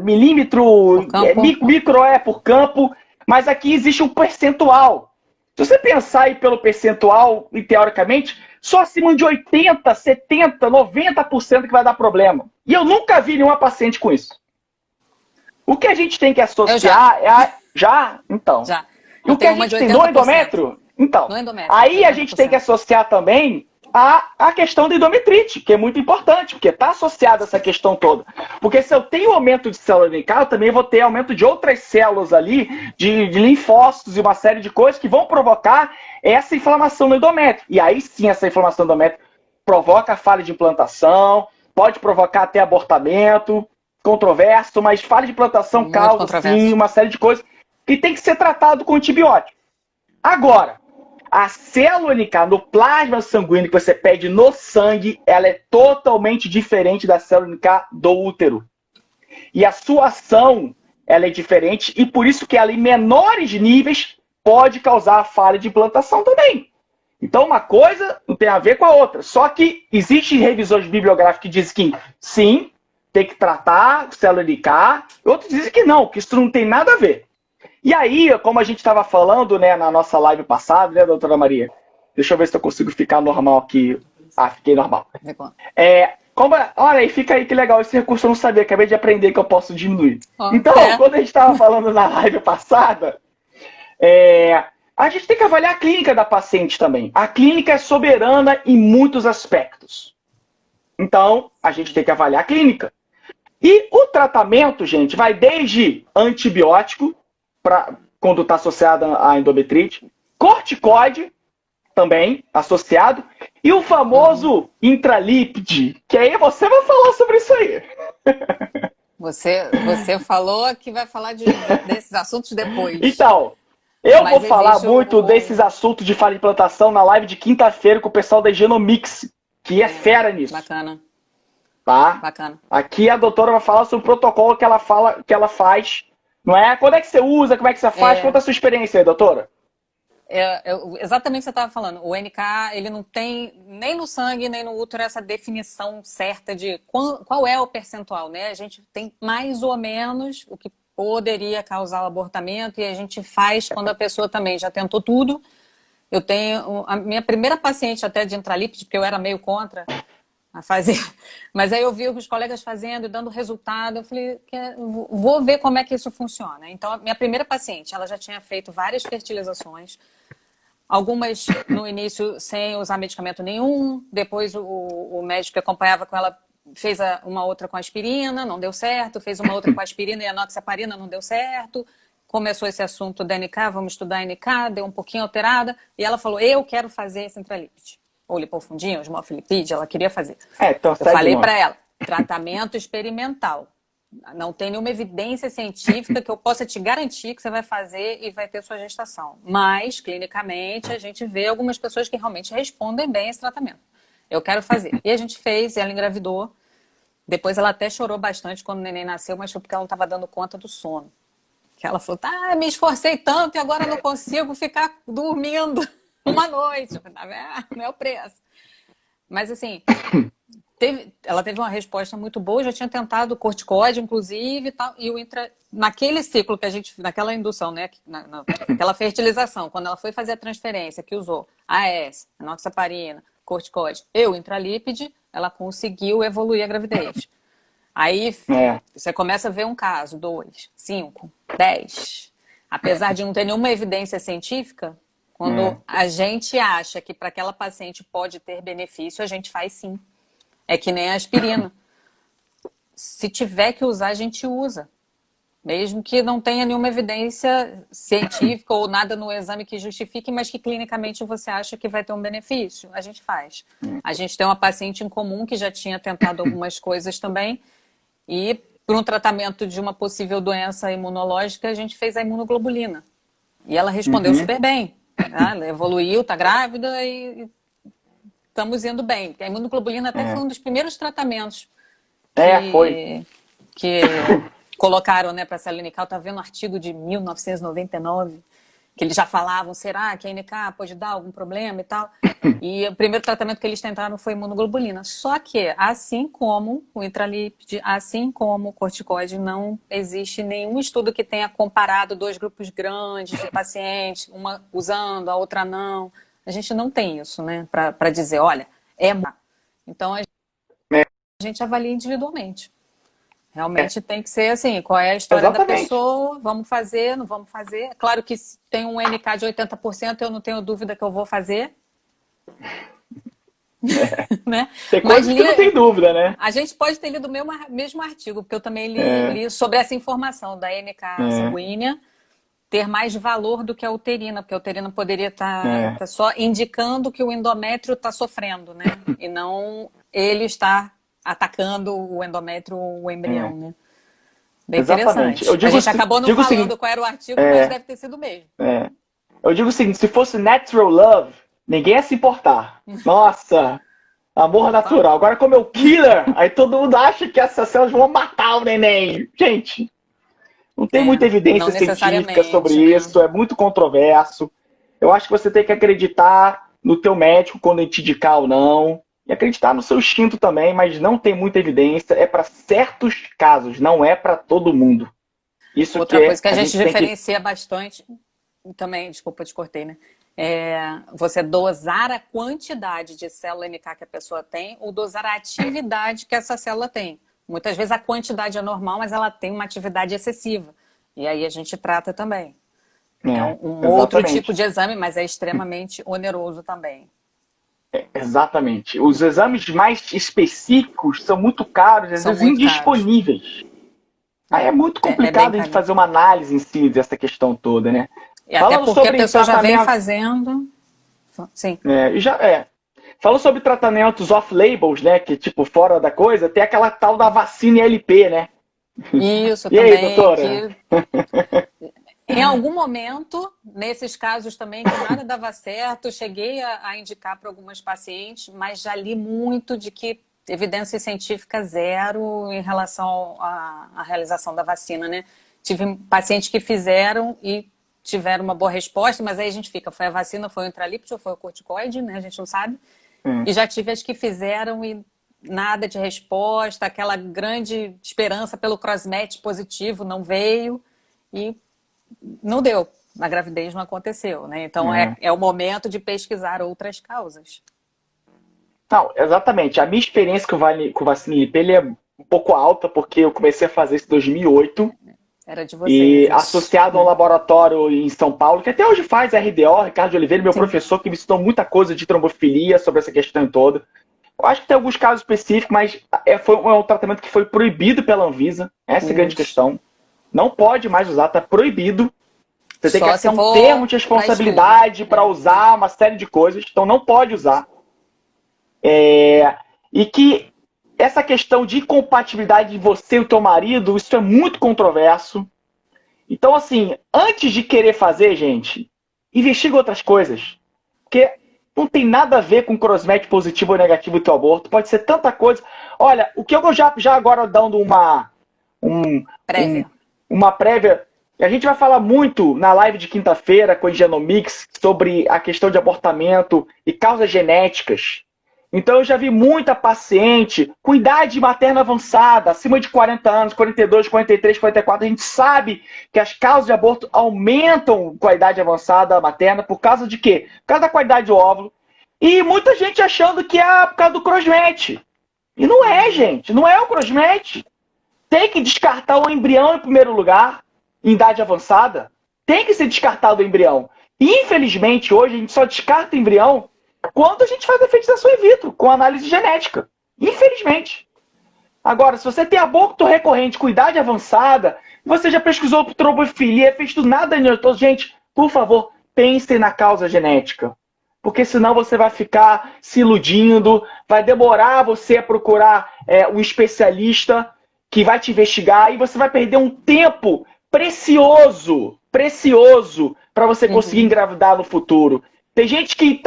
milímetro, micro por campo, mas aqui existe um percentual. Se você pensar aí pelo percentual, e teoricamente, só acima de 80, 70, 90% que vai dar problema. E eu nunca vi nenhuma paciente com isso. O que a gente tem que associar Já? Então. Já. O que a gente tem no endométrio? Então. No endométrio, aí a gente tem que associar também a questão da endometrite, que é muito importante, porque está associada essa questão toda. Porque se eu tenho aumento de célula NK, eu também vou ter aumento de outras células ali, de linfócitos e uma série de coisas que vão provocar essa inflamação no endométrio. E aí sim, essa inflamação do endométrio provoca falha de implantação, pode provocar até abortamento, controverso, mas falha de implantação causa sim uma série de coisas que tem que ser tratado com antibiótico. Agora, a célula NK no plasma sanguíneo que você pede no sangue, ela é totalmente diferente da célula NK do útero. E a sua ação, ela é diferente e por isso que ela em menores níveis pode causar falha de implantação também. Então uma coisa não tem a ver com a outra. Só que existem revisões bibliográficas que dizem que sim, tem que tratar célula NK. Outros dizem que não, que isso não tem nada a ver. E aí, como a gente estava falando, né, na nossa live passada, né, doutora Maria? Deixa eu ver se eu consigo ficar normal aqui. Ah, fiquei normal. Olha aí, fica aí que legal. Esse recurso eu não sabia, acabei de aprender que eu posso diminuir. Então, quando a gente estava falando na live passada, a gente tem que avaliar a clínica da paciente também. A clínica é soberana em muitos aspectos. Então, a gente tem que avaliar a clínica. E o tratamento, gente, vai desde antibiótico, quando está associada à endometrite, corticoide, também associado, e o famoso intralípide, que aí você vai falar sobre isso aí. Você falou que vai falar desses assuntos depois. Então, vou falar muito desses assuntos de falha de implantação na live de quinta-feira com o pessoal da Genomics, que é fera nisso. Bacana. Tá? Bacana. Aqui a doutora vai falar sobre o protocolo que ela faz. Não é? Quando é que você usa? Como é que você faz? Conta a sua experiência aí, doutora. Exatamente o que você estava falando. O NK, ele não tem nem no sangue, nem no útero essa definição certa de qual é o percentual, né? A gente tem mais ou menos o que poderia causar o abortamento e a gente faz quando a pessoa também já tentou tudo. Eu tenho a minha primeira paciente até de intralípide, porque eu era meio contra a fazer, mas aí eu vi os colegas fazendo e dando resultado, eu falei, vou ver como é que isso funciona. Então, a minha primeira paciente, ela já tinha feito várias fertilizações, algumas no início sem usar medicamento nenhum, depois o médico que acompanhava com ela fez uma outra com aspirina, não deu certo, fez uma outra com aspirina e enoxaparina, não deu certo, começou esse assunto da NK, vamos estudar a NK, deu um pouquinho alterada, e ela falou, eu quero fazer esse intralípide. Ou lipofundinho, osmofilipide, ela queria fazer. Então, eu falei para ela, tratamento experimental. Não tem nenhuma evidência científica que eu possa te garantir que você vai fazer e vai ter sua gestação. Mas, clinicamente, a gente vê algumas pessoas que realmente respondem bem a esse tratamento. Eu quero fazer. E a gente fez, ela engravidou. Depois ela até chorou bastante quando o neném nasceu, mas foi porque ela não estava dando conta do sono. Que ela falou, me esforcei tanto e agora não consigo ficar dormindo uma noite. Não é o preço. Mas assim, ela teve uma resposta muito boa, já tinha tentado corticoide, inclusive, e tal, e naquele ciclo que a gente, naquela indução, né, naquela fertilização, quando ela foi fazer a transferência, que usou AS, enoxaparina, corticoide e o intralípide, ela conseguiu evoluir a gravidez. Aí você começa a ver um caso, 2, 5, 10. Apesar de não ter nenhuma evidência científica, quando a gente acha que para aquela paciente pode ter benefício, a gente faz sim. É que nem a aspirina. Se tiver que usar, a gente usa. Mesmo que não tenha nenhuma evidência científica ou nada no exame que justifique, mas que clinicamente você acha que vai ter um benefício, a gente faz. A gente tem uma paciente em comum que já tinha tentado algumas coisas também e por um tratamento de uma possível doença imunológica, a gente fez a imunoglobulina. E ela respondeu super bem. Ela evoluiu, está grávida e estamos indo bem. A imunoglobulina até foi um dos primeiros tratamentos foi. que colocaram, né, para a célula NK. Eu estava vendo um artigo de 1999, que eles já falavam, será que a NK pode dar algum problema e tal? E o primeiro tratamento que eles tentaram foi imunoglobulina. Só que, assim como o intralípide, assim como o corticoide, não existe nenhum estudo que tenha comparado dois grupos grandes de pacientes, uma usando, a outra não. A gente não tem isso, né, para dizer, olha, Então, a gente avalia individualmente. Realmente tem que ser assim, qual é a história da pessoa, vamos fazer, não vamos fazer. Claro que se tem um NK de 80%, eu não tenho dúvida que eu vou fazer. Né? Tem coisas que não tem dúvida, né? A gente pode ter lido o mesmo artigo, porque eu também li sobre essa informação da NK sanguínea ter mais valor do que a uterina, porque a uterina poderia estar só indicando que o endométrio está sofrendo, né? E não ele estar atacando o endométrio ou o embrião, né? Bem Exatamente. interessante. A gente acabou não falando qual era o artigo, mas deve ter sido o mesmo. Eu digo o seguinte, se fosse natural love, ninguém ia se importar. Nossa, amor natural. Agora, como é o killer, aí todo mundo acha que essas células vão matar o neném. Gente, não tem muita evidência científica sobre isso, é muito controverso. Eu acho que você tem que acreditar no teu médico quando ele te indicar ou não. E acreditar no seu instinto também, mas não tem muita evidência. É para certos casos, não é para todo mundo. Isso outra coisa que a gente diferencia bastante, também, desculpa, eu te cortei, né? Você dosar a quantidade de célula NK que a pessoa tem ou dosar a atividade que essa célula tem. Muitas vezes a quantidade é normal, mas ela tem uma atividade excessiva. E aí a gente trata também. É um outro tipo de exame, mas é extremamente oneroso também. Exatamente. Os exames mais específicos são muito caros, às vezes indisponíveis. Aí é muito complicado a gente fazer uma análise em si dessa questão toda, né? Até porque a pessoa já vem fazendo... Sim. Falando sobre tratamentos off-labels, né? Que tipo, fora da coisa, tem aquela tal da vacina ILP, né? Isso, e também. Aí, doutora? Em algum momento, nesses casos também que nada dava certo, cheguei a indicar para algumas pacientes, mas já li muito de que evidência científica zero em relação à realização da vacina, né? Tive pacientes que fizeram e tiveram uma boa resposta, mas aí a gente fica, foi a vacina, foi o intralípide ou foi o corticoide, né? A gente não sabe. E já tive as que fizeram e nada de resposta, aquela grande esperança pelo crossmatch positivo não veio e não deu. Na gravidez não aconteceu, né? Então é o momento de pesquisar outras causas. Não, exatamente. A minha experiência com o vacina ILP é um pouco alta, porque eu comecei a fazer isso em 2008. Era de vocês. E associado a um laboratório em São Paulo, que até hoje faz RDO, Ricardo de Oliveira, meu professor, que me ensinou muita coisa de trombofilia sobre essa questão toda. Eu acho que tem alguns casos específicos, mas foi um tratamento que foi proibido pela Anvisa. Essa é a grande questão. Não pode mais usar, está proibido. Você tem que assinar um termo de responsabilidade para usar uma série de coisas, então não pode usar. E que essa questão de incompatibilidade de você e o teu marido, isso é muito controverso. Então, assim, antes de querer fazer, gente, investiga outras coisas. Porque não tem nada a ver com crossmatch positivo ou negativo do teu aborto. Pode ser tanta coisa. Olha, o que eu já agora dando uma prévia. A gente vai falar muito na live de quinta-feira com o Genomics sobre a questão de abortamento e causas genéticas. Então eu já vi muita paciente com idade materna avançada, acima de 40 anos, 42, 43, 44. A gente sabe que as causas de aborto aumentam com a idade avançada materna por causa de quê? Por causa da qualidade do óvulo. E muita gente achando que é por causa do crossmatch. E não é, gente. Não é o crossmatch. Tem que descartar o embrião em primeiro lugar, em idade avançada. Tem que ser descartado o embrião. Infelizmente, hoje, a gente só descarta o embrião quando a gente faz a fertilização in vitro, com análise genética. Infelizmente. Agora, se você tem aborto recorrente com idade avançada, você já pesquisou por trombofilia, fez tudo nada, gente, por favor, pense na causa genética. Porque senão você vai ficar se iludindo, vai demorar você a procurar um especialista que vai te investigar e você vai perder um tempo precioso para você conseguir engravidar no futuro. Tem gente que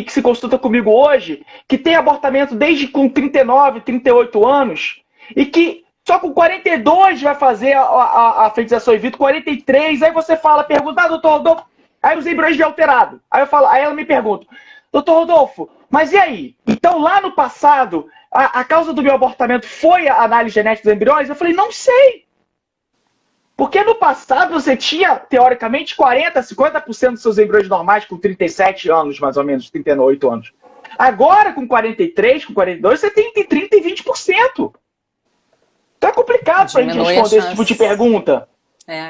se consulta comigo hoje, que tem abortamento desde com 39, 38 anos, e que só com 42 vai fazer a fertilização in vitro, 43, aí você fala, pergunta, doutor Rodolfo, aí os embriões vêm alterados. Aí ela me pergunta, doutor Rodolfo, mas e aí? Então lá no passado, a causa do meu abortamento foi a análise genética dos embriões? Eu falei, não sei. Porque no passado você tinha, teoricamente, 40%, 50% dos seus embriões normais com 37 anos, mais ou menos, 38 anos. Agora, com 43, com 42, você tem entre 30% e 20%. Então é complicado pra gente responder esse tipo de pergunta.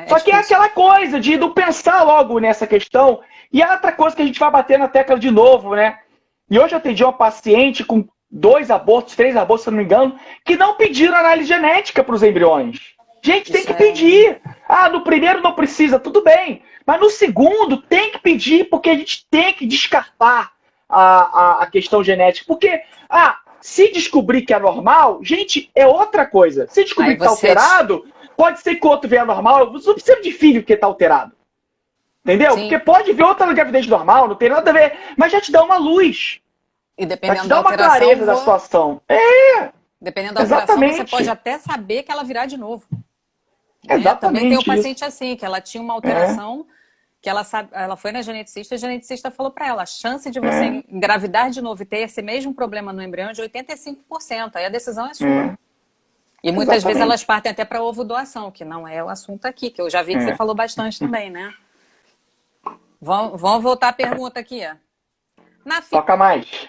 Só que é aquela coisa de não pensar logo nessa questão. E é outra coisa que a gente vai bater na tecla de novo, né? E hoje eu atendi uma paciente com 2 abortos, 3 abortos, se não me engano, que não pediram análise genética para os embriões. Gente, tem que pedir. Ah, no primeiro não precisa, tudo bem. Mas no segundo tem que pedir, porque a gente tem que descartar a questão genética. Porque, se descobrir que é normal, gente, é outra coisa. Se descobrir que está alterado, pode ser que o outro venha normal. Você não precisa de filho porque está alterado. Entendeu? Sim. Porque pode ver outra gravidez normal, não tem nada a ver. Mas já te dá uma luz. E dependendo já te dá uma clareza da situação. Dependendo da alteração, você pode até saber que ela virá de novo. Exatamente. Também tem um paciente assim, que ela tinha uma alteração, que ela foi na geneticista, e a geneticista falou para ela, a chance de você engravidar de novo e ter esse mesmo problema no embrião é de 85%. Aí a decisão é sua. E muitas vezes elas partem até para ovo doação, que não é o assunto aqui, que eu já vi que você falou bastante também, né? Vamos voltar à pergunta aqui. Toca mais.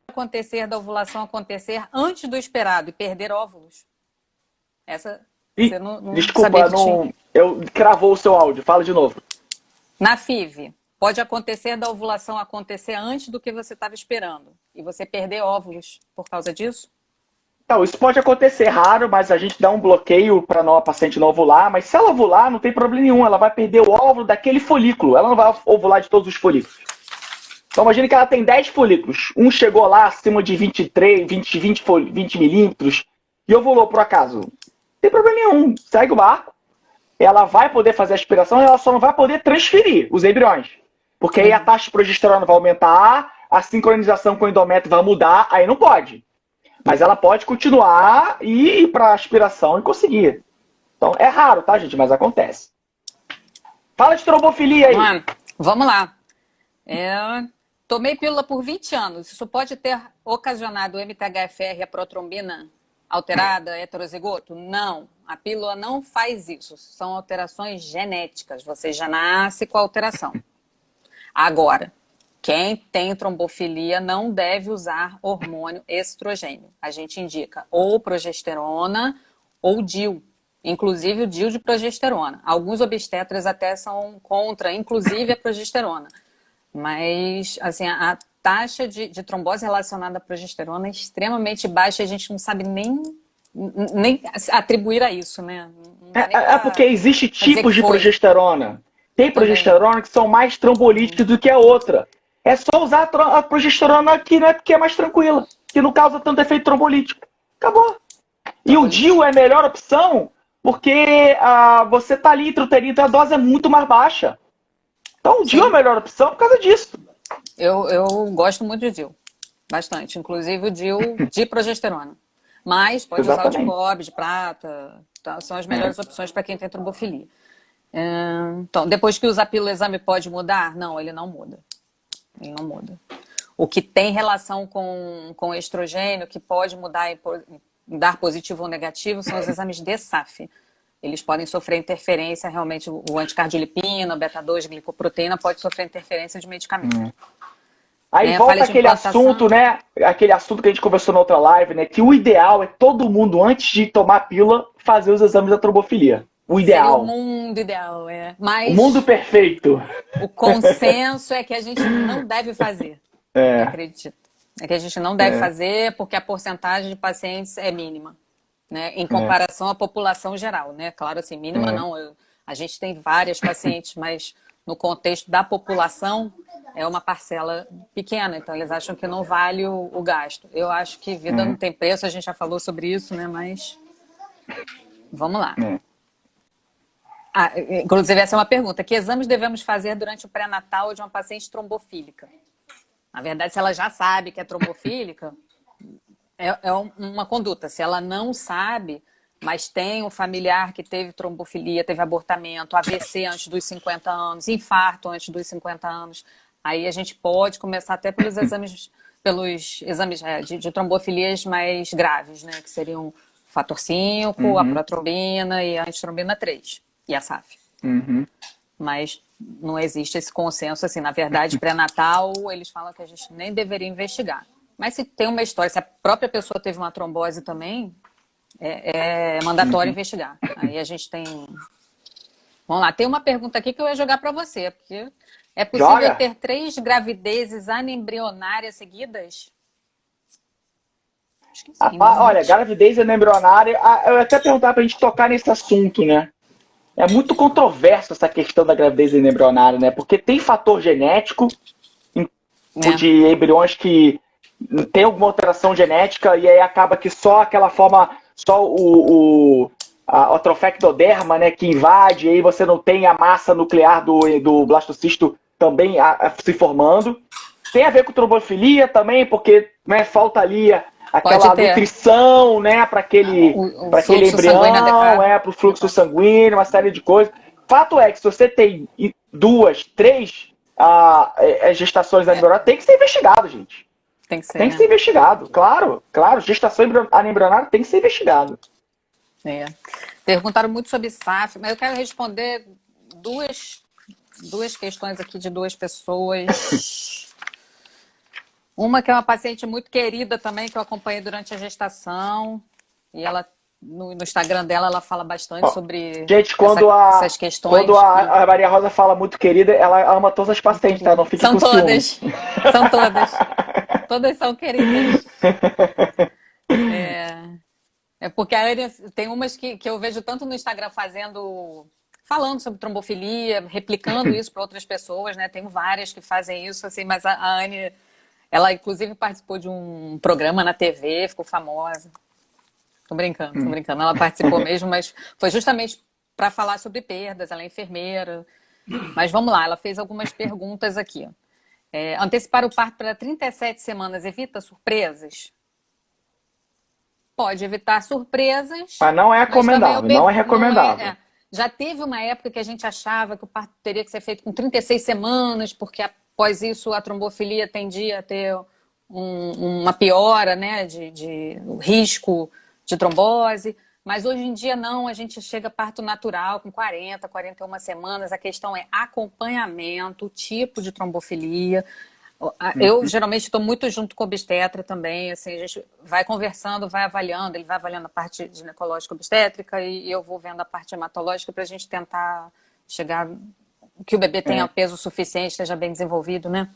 Acontecer da ovulação acontecer antes do esperado e perder óvulos? Essa você não desculpa, eu cravou o seu áudio. Fala de novo. Na FIV, pode acontecer da ovulação acontecer antes do que você estava esperando e você perder óvulos por causa disso? Então, isso pode acontecer raro, mas a gente dá um bloqueio para a paciente não ovular. Mas se ela ovular, não tem problema nenhum. Ela vai perder o óvulo daquele folículo. Ela não vai ovular de todos os folículos. Então, imagine que ela tem 10 folículos. Um chegou lá acima de 23, 20 milímetros e ovulou por acaso. Não tem problema nenhum. Segue o barco. Ela vai poder fazer a aspiração, ela só não vai poder transferir os embriões. Porque aí a taxa de progesterona vai aumentar, a sincronização com o endométrio vai mudar, aí não pode. Mas ela pode continuar e ir para aspiração e conseguir. Então, é raro, tá, gente? Mas acontece. Fala de trombofilia aí. Vamos lá. Tomei pílula por 20 anos. Isso pode ter ocasionado o MTHFR, a protrombina alterada, heterozigoto? Não. A pílula não faz isso. São alterações genéticas. Você já nasce com a alteração. Agora, quem tem trombofilia não deve usar hormônio estrogênio. A gente indica ou progesterona ou DIU. Inclusive o DIU de progesterona. Alguns obstetras até são contra, inclusive a progesterona. Mas, assim, a taxa de trombose relacionada à progesterona é extremamente baixa e a gente não sabe nem atribuir a isso, né? Porque existe tipos de progesterona. Tem progesterona que são mais trombolíticas do que a outra. É só usar a progesterona que é mais tranquila, que não causa tanto efeito trombolítico. Acabou. E o DIU é a melhor opção porque você tá ali intrauterino, então a dose é muito mais baixa. Então o DIU é a melhor opção por causa disso. Eu gosto muito de DIU. Bastante. Inclusive o DIU de progesterona. Mas pode usar o de cobre, de prata. Tá? São as melhores opções para quem tem trombofilia. Então, depois que usa a pílula, o exame pode mudar? Não, ele não muda. Ele não muda. O que tem relação com estrogênio, que pode mudar e dar positivo ou negativo, são os exames de SAF. Eles podem sofrer interferência, realmente, o anticardiolipina, o beta-2, glicoproteína, pode sofrer interferência de medicamento. Aí volta aquele assunto, né? Aquele assunto que a gente conversou na outra live, né? Que o ideal é todo mundo, antes de tomar a pílula, fazer os exames da trombofilia. O ideal. Seria o mundo ideal, Mas o mundo perfeito. O consenso é que a gente não deve fazer. Eu acredito. É que a gente não deve fazer porque a porcentagem de pacientes é mínima, né? Em comparação à população geral, né? Claro, assim, mínima não. A gente tem várias pacientes, mas no contexto da população é uma parcela pequena. Então, eles acham que não vale o gasto. Eu acho que vida não tem preço, a gente já falou sobre isso, né? Mas vamos lá. Inclusive, essa é uma pergunta. Que exames devemos fazer durante o pré-natal de uma paciente trombofílica? Na verdade, se ela já sabe que é trombofílica, é uma conduta. Se ela não sabe, mas tem um familiar que teve trombofilia, teve abortamento, AVC antes dos 50 anos, infarto antes dos 50 anos, aí a gente pode começar até pelos exames de trombofilias mais graves, né? Que seriam o fator 5, a protrombina e a antitrombina 3 e a SAF. Mas não existe esse consenso, assim, na verdade, pré-natal, eles falam que a gente nem deveria investigar. Mas se tem uma história, se a própria pessoa teve uma trombose também, é mandatório investigar. Aí a gente tem... Vamos lá, tem uma pergunta aqui que eu ia jogar para você, porque é possível ter 3 gravidezes anembrionárias seguidas? Acho que sim, Olha, gravidez anembrionária, eu ia até perguntar pra gente tocar nesse assunto, né? É muito controverso essa questão da gravidez embrionária, né? Porque tem fator genético de embriões que tem alguma alteração genética e aí acaba que só aquela forma, só a trofectoderma, né, que invade, e aí você não tem a massa nuclear do blastocisto também se formando. Tem a ver com trombofilia também, porque, né, falta ali aquela nutrição, né, para aquele embrião, para o fluxo sanguíneo, uma série de coisas. Fato é que se você tem 2, 3 gestações anembrionárias, tem que ser investigado, gente. Tem que ser investigado, claro. Gestação anembrionária tem que ser investigado. Perguntaram muito sobre SAF, mas eu quero responder duas questões aqui de 2 pessoas. Uma que é uma paciente muito querida também, que eu acompanhei durante a gestação. E ela, no Instagram dela, ela fala bastante sobre essas questões. Quando a Maria Rosa fala muito querida, ela ama todas as pacientes, tá? Não fique com ciúmes. São todas. Todas são queridas. Porque tem umas que eu vejo tanto no Instagram falando sobre trombofilia, replicando isso para outras pessoas, né? Tenho várias que fazem isso, assim, mas a Anne, ela inclusive participou de um programa na TV, ficou famosa. Tô brincando. Ela participou mesmo, mas foi justamente para falar sobre perdas, ela é enfermeira. Mas vamos lá, ela fez algumas perguntas aqui. Antecipar o parto para 37 semanas evita surpresas? Pode evitar surpresas. Mas não é recomendável, Já teve uma época que a gente achava que o parto teria que ser feito com 36 semanas, porque após isso a trombofilia tendia a ter uma piora, né, de risco de trombose. Mas hoje em dia não, a gente chega a parto natural com 40, 41 semanas. A questão é acompanhamento, tipo de trombofilia. Eu geralmente estou muito junto com o obstetra também, assim, a gente vai conversando, vai avaliando, ele vai avaliando a parte ginecológica obstétrica e eu vou vendo a parte hematológica para a gente tentar chegar que o bebê tenha peso suficiente, esteja bem desenvolvido, né?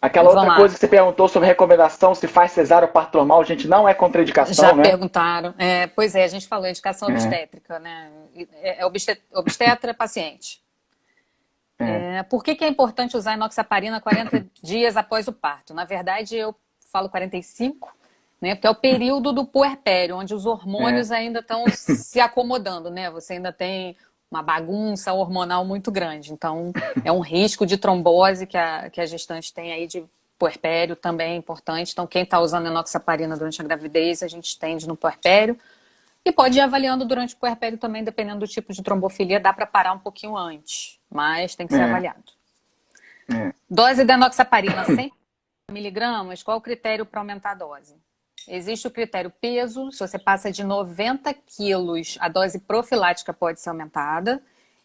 Aquela outra coisa que você perguntou sobre recomendação, se faz cesárea ou parto normal, gente, não é contraindicação, né? Já perguntaram. Pois é, a gente falou, indicação obstétrica, né? Obstetra, paciente. Por que é importante usar enoxaparina 40 dias após o parto? Na verdade, eu falo 45, né? Porque é o período do puerpério, onde os hormônios ainda estão se acomodando, né? Você ainda tem uma bagunça hormonal muito grande. Então, é um risco de trombose que a gestante tem aí de puerpério também é importante. Então, quem está usando enoxaparina durante a gravidez, a gente estende no puerpério. E pode ir avaliando durante o puerpério também, dependendo do tipo de trombofilia, dá para parar um pouquinho antes, mas tem que ser avaliado. Dose de enoxaparina, 100 miligramas, qual o critério para aumentar a dose? Existe o critério peso, se você passa de 90 quilos, a dose profilática pode ser aumentada.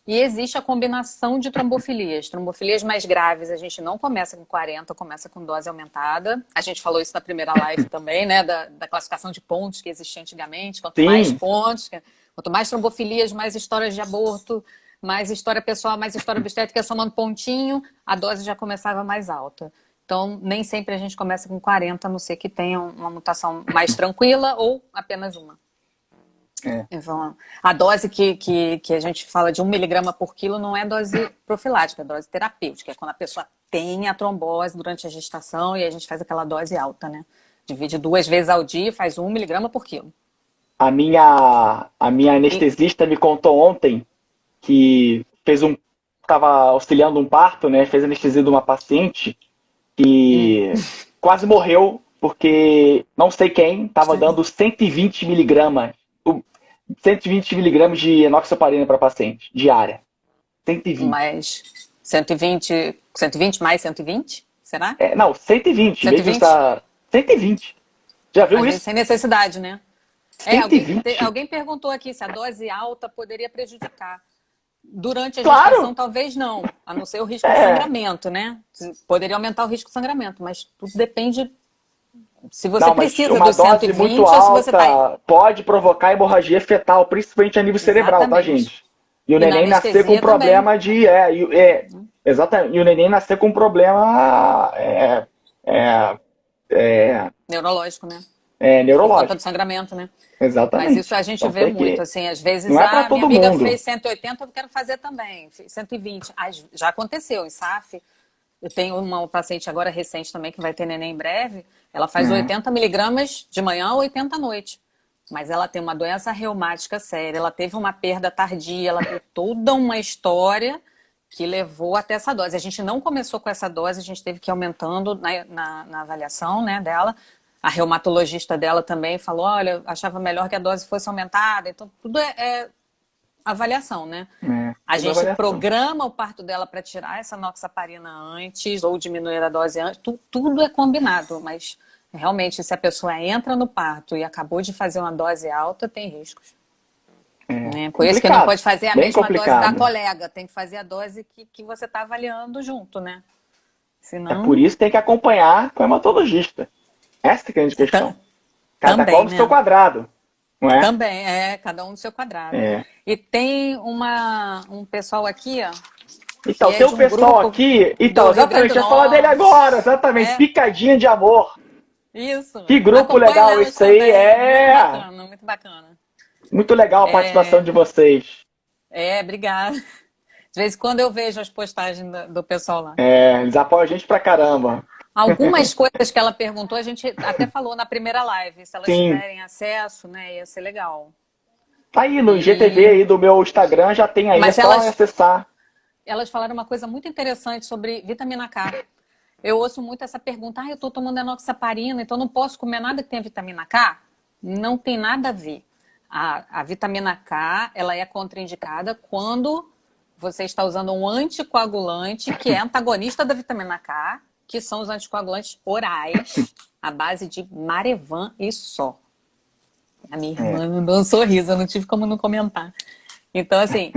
E existe a combinação de trombofilias. Trombofilias mais graves, a gente não começa com 40, começa com dose aumentada. A gente falou isso na primeira live também, né? Da classificação de pontos que existia antigamente. Quanto mais pontos, quanto mais trombofilias, mais histórias de aborto, mais história pessoal, mais história obstétrica, somando pontinho, a dose já começava mais alta. Então, nem sempre a gente começa com 40, a não ser que tenha uma mutação mais tranquila ou apenas uma. Então, a dose que a gente fala de 1 miligrama por quilo não é dose profilática, é dose terapêutica. É quando a pessoa tem a trombose durante a gestação e a gente faz aquela dose alta, né? Divide 2 vezes ao dia e faz 1 miligrama por quilo. A minha anestesista me contou ontem que estava auxiliando um parto, né? Fez anestesia de uma paciente que quase morreu porque não sei quem estava dando 120 miligramas, 120 miligramas de enoxaparina para paciente diária. 120. Mas 120 mais 120? Será? Não, 120. 120? Em vez de usar 120. Já viu Às isso? vezes sem necessidade, né? 120. Alguém perguntou aqui se a dose alta poderia prejudicar. Durante a Claro. gestação, talvez não, a não ser o risco de sangramento, né? Poderia aumentar o risco de sangramento, mas tudo depende se você precisa uma do dose 120 muito ou se alta você está... pode provocar hemorragia fetal, principalmente a nível cerebral, tá, Exatamente. gente? E o neném nascer com problema de... exatamente. E o neném nascer com problema neurológico, né? Por neurológico. conta do sangramento, né? Exatamente. Mas isso a gente Então, vê muito, assim, às vezes, não é pra todo minha amiga mundo. fez 180, eu quero fazer também, 120. Já aconteceu em SAF. Eu tenho uma paciente agora recente também que vai ter neném em breve. Ela faz 80 miligramas de manhã ou 80 à noite. Mas ela tem uma doença reumática séria, ela teve uma perda tardia, ela teve toda uma história que levou até essa dose. A gente não começou com essa dose, a gente teve que ir aumentando na avaliação, né, dela. A reumatologista dela também falou, olha, achava melhor que a dose fosse aumentada. Então, tudo é avaliação, né? A gente programa o parto dela para tirar essa enoxaparina antes ou diminuir a dose antes. Tudo é combinado, mas realmente se a pessoa entra no parto e acabou de fazer uma dose alta, tem riscos. Né? Por isso que não pode fazer a mesma dose da colega, tem que fazer a dose que você está avaliando junto, né? Senão... por isso que tem que acompanhar com o hematologista. Essa é a grande questão. Cada qual no seu quadrado. Não é? Também, cada um no seu quadrado. E tem um pessoal aqui, ó. Então, tem um pessoal aqui. Então, exatamente, eu ia falar dele agora, exatamente. Picadinha de amor. Isso. Que grupo legal isso aí. Muito bacana, muito bacana. Muito legal a participação de vocês. Obrigada. De vez em quando eu vejo as postagens do pessoal lá. Eles apoiam a gente pra caramba. Algumas coisas que ela perguntou, a gente até falou na primeira live. Se elas tiverem acesso, né, ia ser legal. Tá aí no IGTV aí do meu Instagram, já tem aí, mas é só acessar. Elas falaram uma coisa muito interessante sobre vitamina K. Eu ouço muito essa pergunta, eu tô tomando enoxaparina, então não posso comer nada que tenha vitamina K? Não tem nada a ver. A vitamina K, ela é contraindicada quando você está usando um anticoagulante que é antagonista da vitamina K, que são os anticoagulantes orais, à base de Marevan e só. A minha irmã mandou um sorriso, eu não tive como não comentar. Então, assim,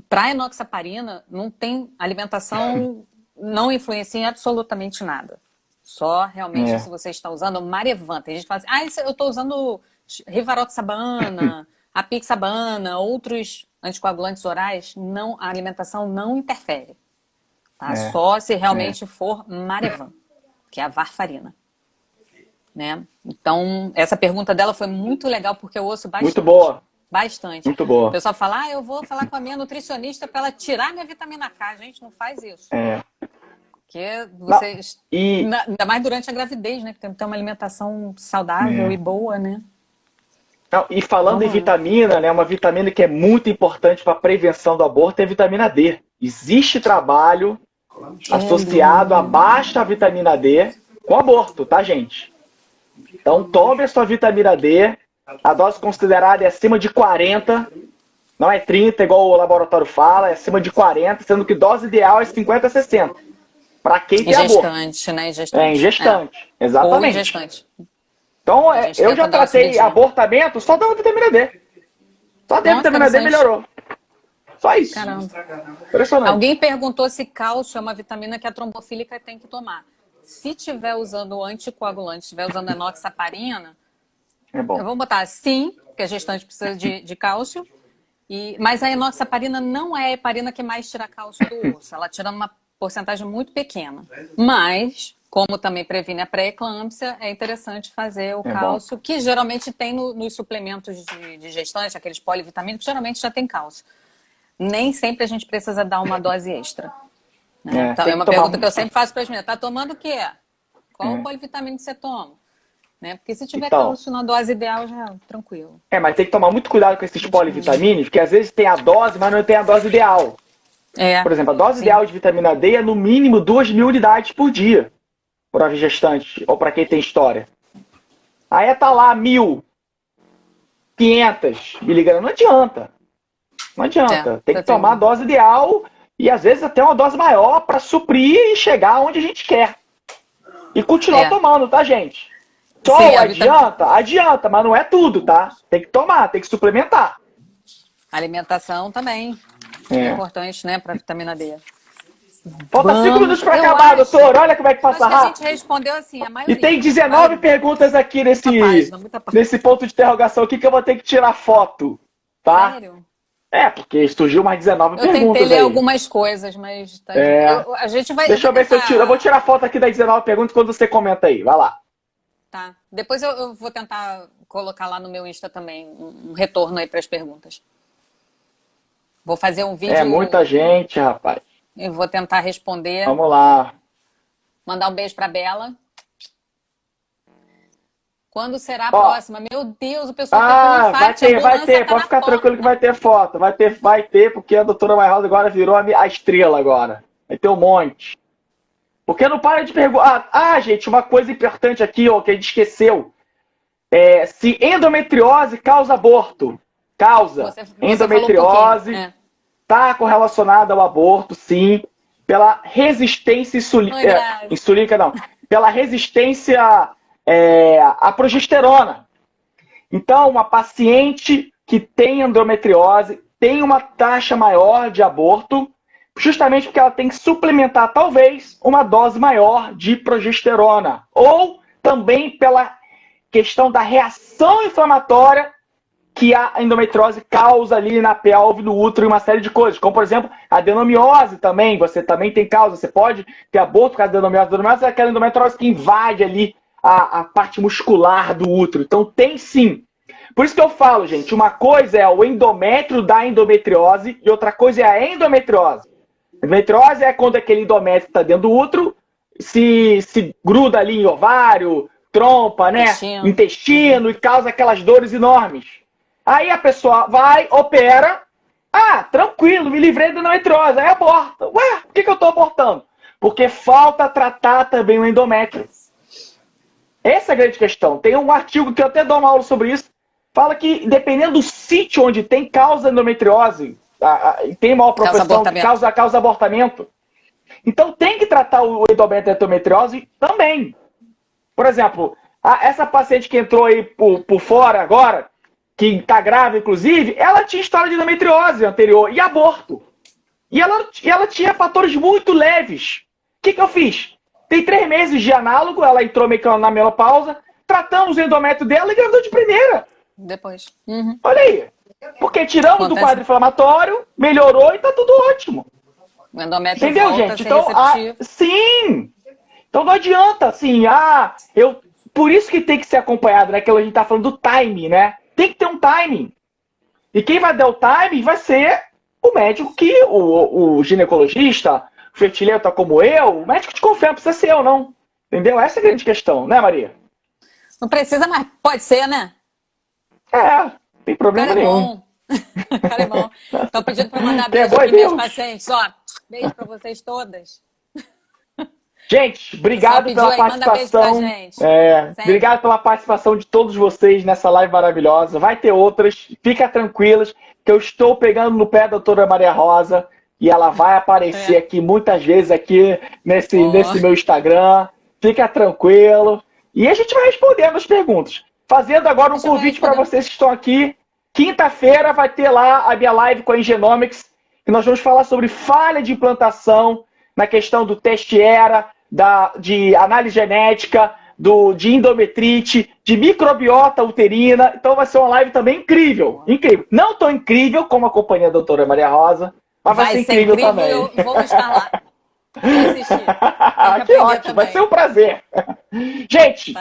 para enoxaparina, não tem alimentação, não influencia em absolutamente nada. Só realmente se você está usando Marevan. Tem gente que fala assim, eu estou usando Rivaroxabana, Apixabana, outros anticoagulantes orais, a alimentação não interfere. Tá? Só se realmente for Marevan, que é a varfarina. Né? Então, essa pergunta dela foi muito legal, porque eu ouço bastante. Muito boa. Bastante. Muito boa. O pessoal fala, eu vou falar com a minha nutricionista para ela tirar minha vitamina K. Gente, não faz isso. Porque vocês... Ainda mais durante a gravidez, né? Que tem que ter uma alimentação saudável e boa, né? Não, e falando em vitamina, né? Uma vitamina que é muito importante para a prevenção do aborto é a vitamina D. Existe trabalho associado a baixa vitamina D com aborto, tá, gente? Então, tome a sua vitamina D. A dose considerada é acima de 40. Não é 30, igual o laboratório fala. É acima de 40, sendo que dose ideal é 50 a 60. Para quem tem aborto. Gestante, né? Em gestante. Exatamente. Ou em gestante. Então, eu já tratei abortamento só dando vitamina D. Só dando vitamina D melhorou. Só isso. Caramba. Impressionante. Alguém perguntou se cálcio é uma vitamina que a trombofílica tem que tomar. Se estiver usando anticoagulante, se estiver usando enoxaparina, bom. Eu vou botar sim, porque a gestante precisa de cálcio. Mas a enoxaparina não é a heparina que mais tira cálcio do osso. Ela tira uma porcentagem muito pequena. Mas, como também previne a pré-eclâmpsia, é interessante fazer o cálcio, que geralmente tem nos suplementos de gestante, aqueles polivitamínicos, geralmente já tem cálcio. Nem sempre a gente precisa dar uma dose extra. Né? Então, é uma pergunta que eu sempre faço para as meninas. Tá tomando o quê? Qual o polivitamínico que você toma? né? Porque se tiver Então, cálcio na dose ideal, já é tranquilo. mas tem que tomar muito cuidado com esses polivitamínicos, porque às vezes tem a dose, mas não tem a dose ideal. Por exemplo, a dose ideal de vitamina D é no mínimo 2.000 unidades por dia para a gestante ou para quem tem história. Aí tá lá 1.500 miligramas. Não adianta. Não adianta. Tem que tomar a dose ideal e às vezes até uma dose maior para suprir e chegar onde a gente quer. E continuar tomando, tá, gente? Só adianta? Adianta, mas não é tudo, tá? Tem que tomar, tem que suplementar. Alimentação também. É importante, né, para vitamina D. Falta 5 minutos para acabar, doutor. Olha como é que passa rápido. A gente respondeu assim, a maioria. E tem 19 perguntas aqui nesse ponto de interrogação aqui que eu vou ter que tirar foto, tá? Sério? Porque surgiu mais 19 perguntas. Eu tentei ler algumas coisas, mas a gente vai... Deixa eu ver se eu tiro. Eu vou tirar foto aqui das 19 perguntas quando você comenta aí. Vai lá. Tá. Depois eu vou tentar colocar lá no meu Insta também um retorno aí para as perguntas. Vou fazer um vídeo... É muita gente, rapaz. Eu vou tentar responder. Vamos lá. Mandar um beijo pra Bela. Quando será a próxima? Meu Deus, o pessoal tá com infarto. Vai ter. Pode ficar tranquilo que vai ter foto. Vai ter, porque a doutora Maria Rosa agora virou a estrela agora. Vai ter um monte. Porque não para de perguntar. Gente, uma coisa importante aqui, que a gente esqueceu. Se endometriose causa aborto. Causa. Endometriose está correlacionada ao aborto, sim, pela resistência insulínica, pela resistência à progesterona. Então, uma paciente que tem endometriose tem uma taxa maior de aborto, justamente porque ela tem que suplementar, talvez, uma dose maior de progesterona. Ou também pela questão da reação inflamatória que a endometriose causa ali na pelve, no útero e uma série de coisas. Como, por exemplo, a adenomiose também. Você também tem causa. Você pode ter aborto com a adenomiose. A adenomiose é aquela endometriose que invade ali a parte muscular do útero. Então, tem sim. Por isso que eu falo, gente, uma coisa é o endométrio da endometriose e outra coisa é a endometriose. Endometriose é quando aquele endométrio está dentro do útero, se gruda ali em ovário, trompa, né? Intestino e causa aquelas dores enormes. Aí a pessoa vai, opera, tranquilo, me livrei da endometriose, aí aborta. Ué, por que eu estou abortando? Porque falta tratar também o endométrio. Essa é a grande questão. Tem um artigo que eu até dou uma aula sobre isso, fala que dependendo do sítio onde tem causa endometriose, tem maior propensão que causa abortamento. Então tem que tratar o endométrio da endometriose também. Por exemplo, essa paciente que entrou aí por fora agora, que está grávida, inclusive, ela tinha história de endometriose anterior e aborto. E ela tinha fatores muito leves. O que eu fiz? Tem 3 meses de análogo, ela entrou meio que na menopausa, tratamos o endométrio dela e engravidou de primeira. Depois. Olha aí. Porque tiramos do quadro inflamatório, melhorou e tá tudo ótimo. O endométrio entendeu, gente? Então, sim. Então não adianta, assim, por isso que tem que ser acompanhado, né? Que a gente tá falando do timing, né? Tem que ter um timing. E quem vai dar o timing vai ser o médico o ginecologista, o fertilenta como eu, o médico de confiança, não precisa ser eu, não. Entendeu? Essa é a grande questão, né, Maria? Não precisa, mas pode ser, né? Não tem problema nenhum. Cara é bom. Estão pedindo para mandar beijo aqui minhas pacientes. Beijo para vocês todas. Gente, obrigado pela participação. Obrigado pela participação de todos vocês nessa live maravilhosa. Vai ter outras, fica tranquilas, que eu estou pegando no pé da doutora Maria Rosa e ela vai aparecer aqui muitas vezes aqui nesse meu Instagram. Fica tranquilo. E a gente vai respondendo as perguntas. Fazendo agora um convite para vocês que estão aqui. Quinta-feira vai ter lá a minha live com a Engenomics, que nós vamos falar sobre falha de implantação na questão do teste ERA, de análise genética, de endometrite, de microbiota uterina. Então vai ser uma live também incrível. Incrível. Não tão incrível como a companhia da doutora Maria Rosa, mas vai ser incrível também. Eu vou estar lá. Vou assistir. Que ótimo, também. Vai ser um prazer. Gente,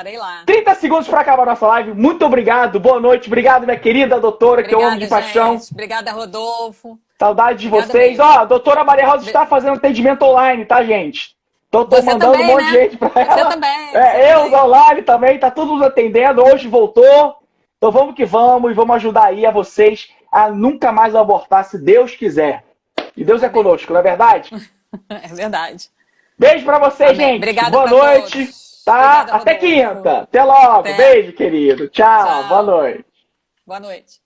30 segundos para acabar a nossa live. Muito obrigado, boa noite. Obrigado, minha querida doutora, que eu amo de paixão. Obrigada, Rodolfo. Saudade de vocês. A doutora Maria Rosa está fazendo atendimento online, tá, gente? Tô Você mandando também, um monte de né? gente pra Você ela. também. Eu, online também, tá todo mundo atendendo. Hoje voltou. Então vamos que vamos e vamos ajudar aí a vocês a nunca mais abortar, se Deus quiser. E Deus é Amém. conosco, não é verdade? É verdade. Beijo pra vocês, Amém. gente. Obrigada Boa para noite. todos. Tá? Obrigada, Até Rodolfo. quinta. Até logo. Até. Beijo, querido. Tchau. Boa Tchau. noite. Boa noite.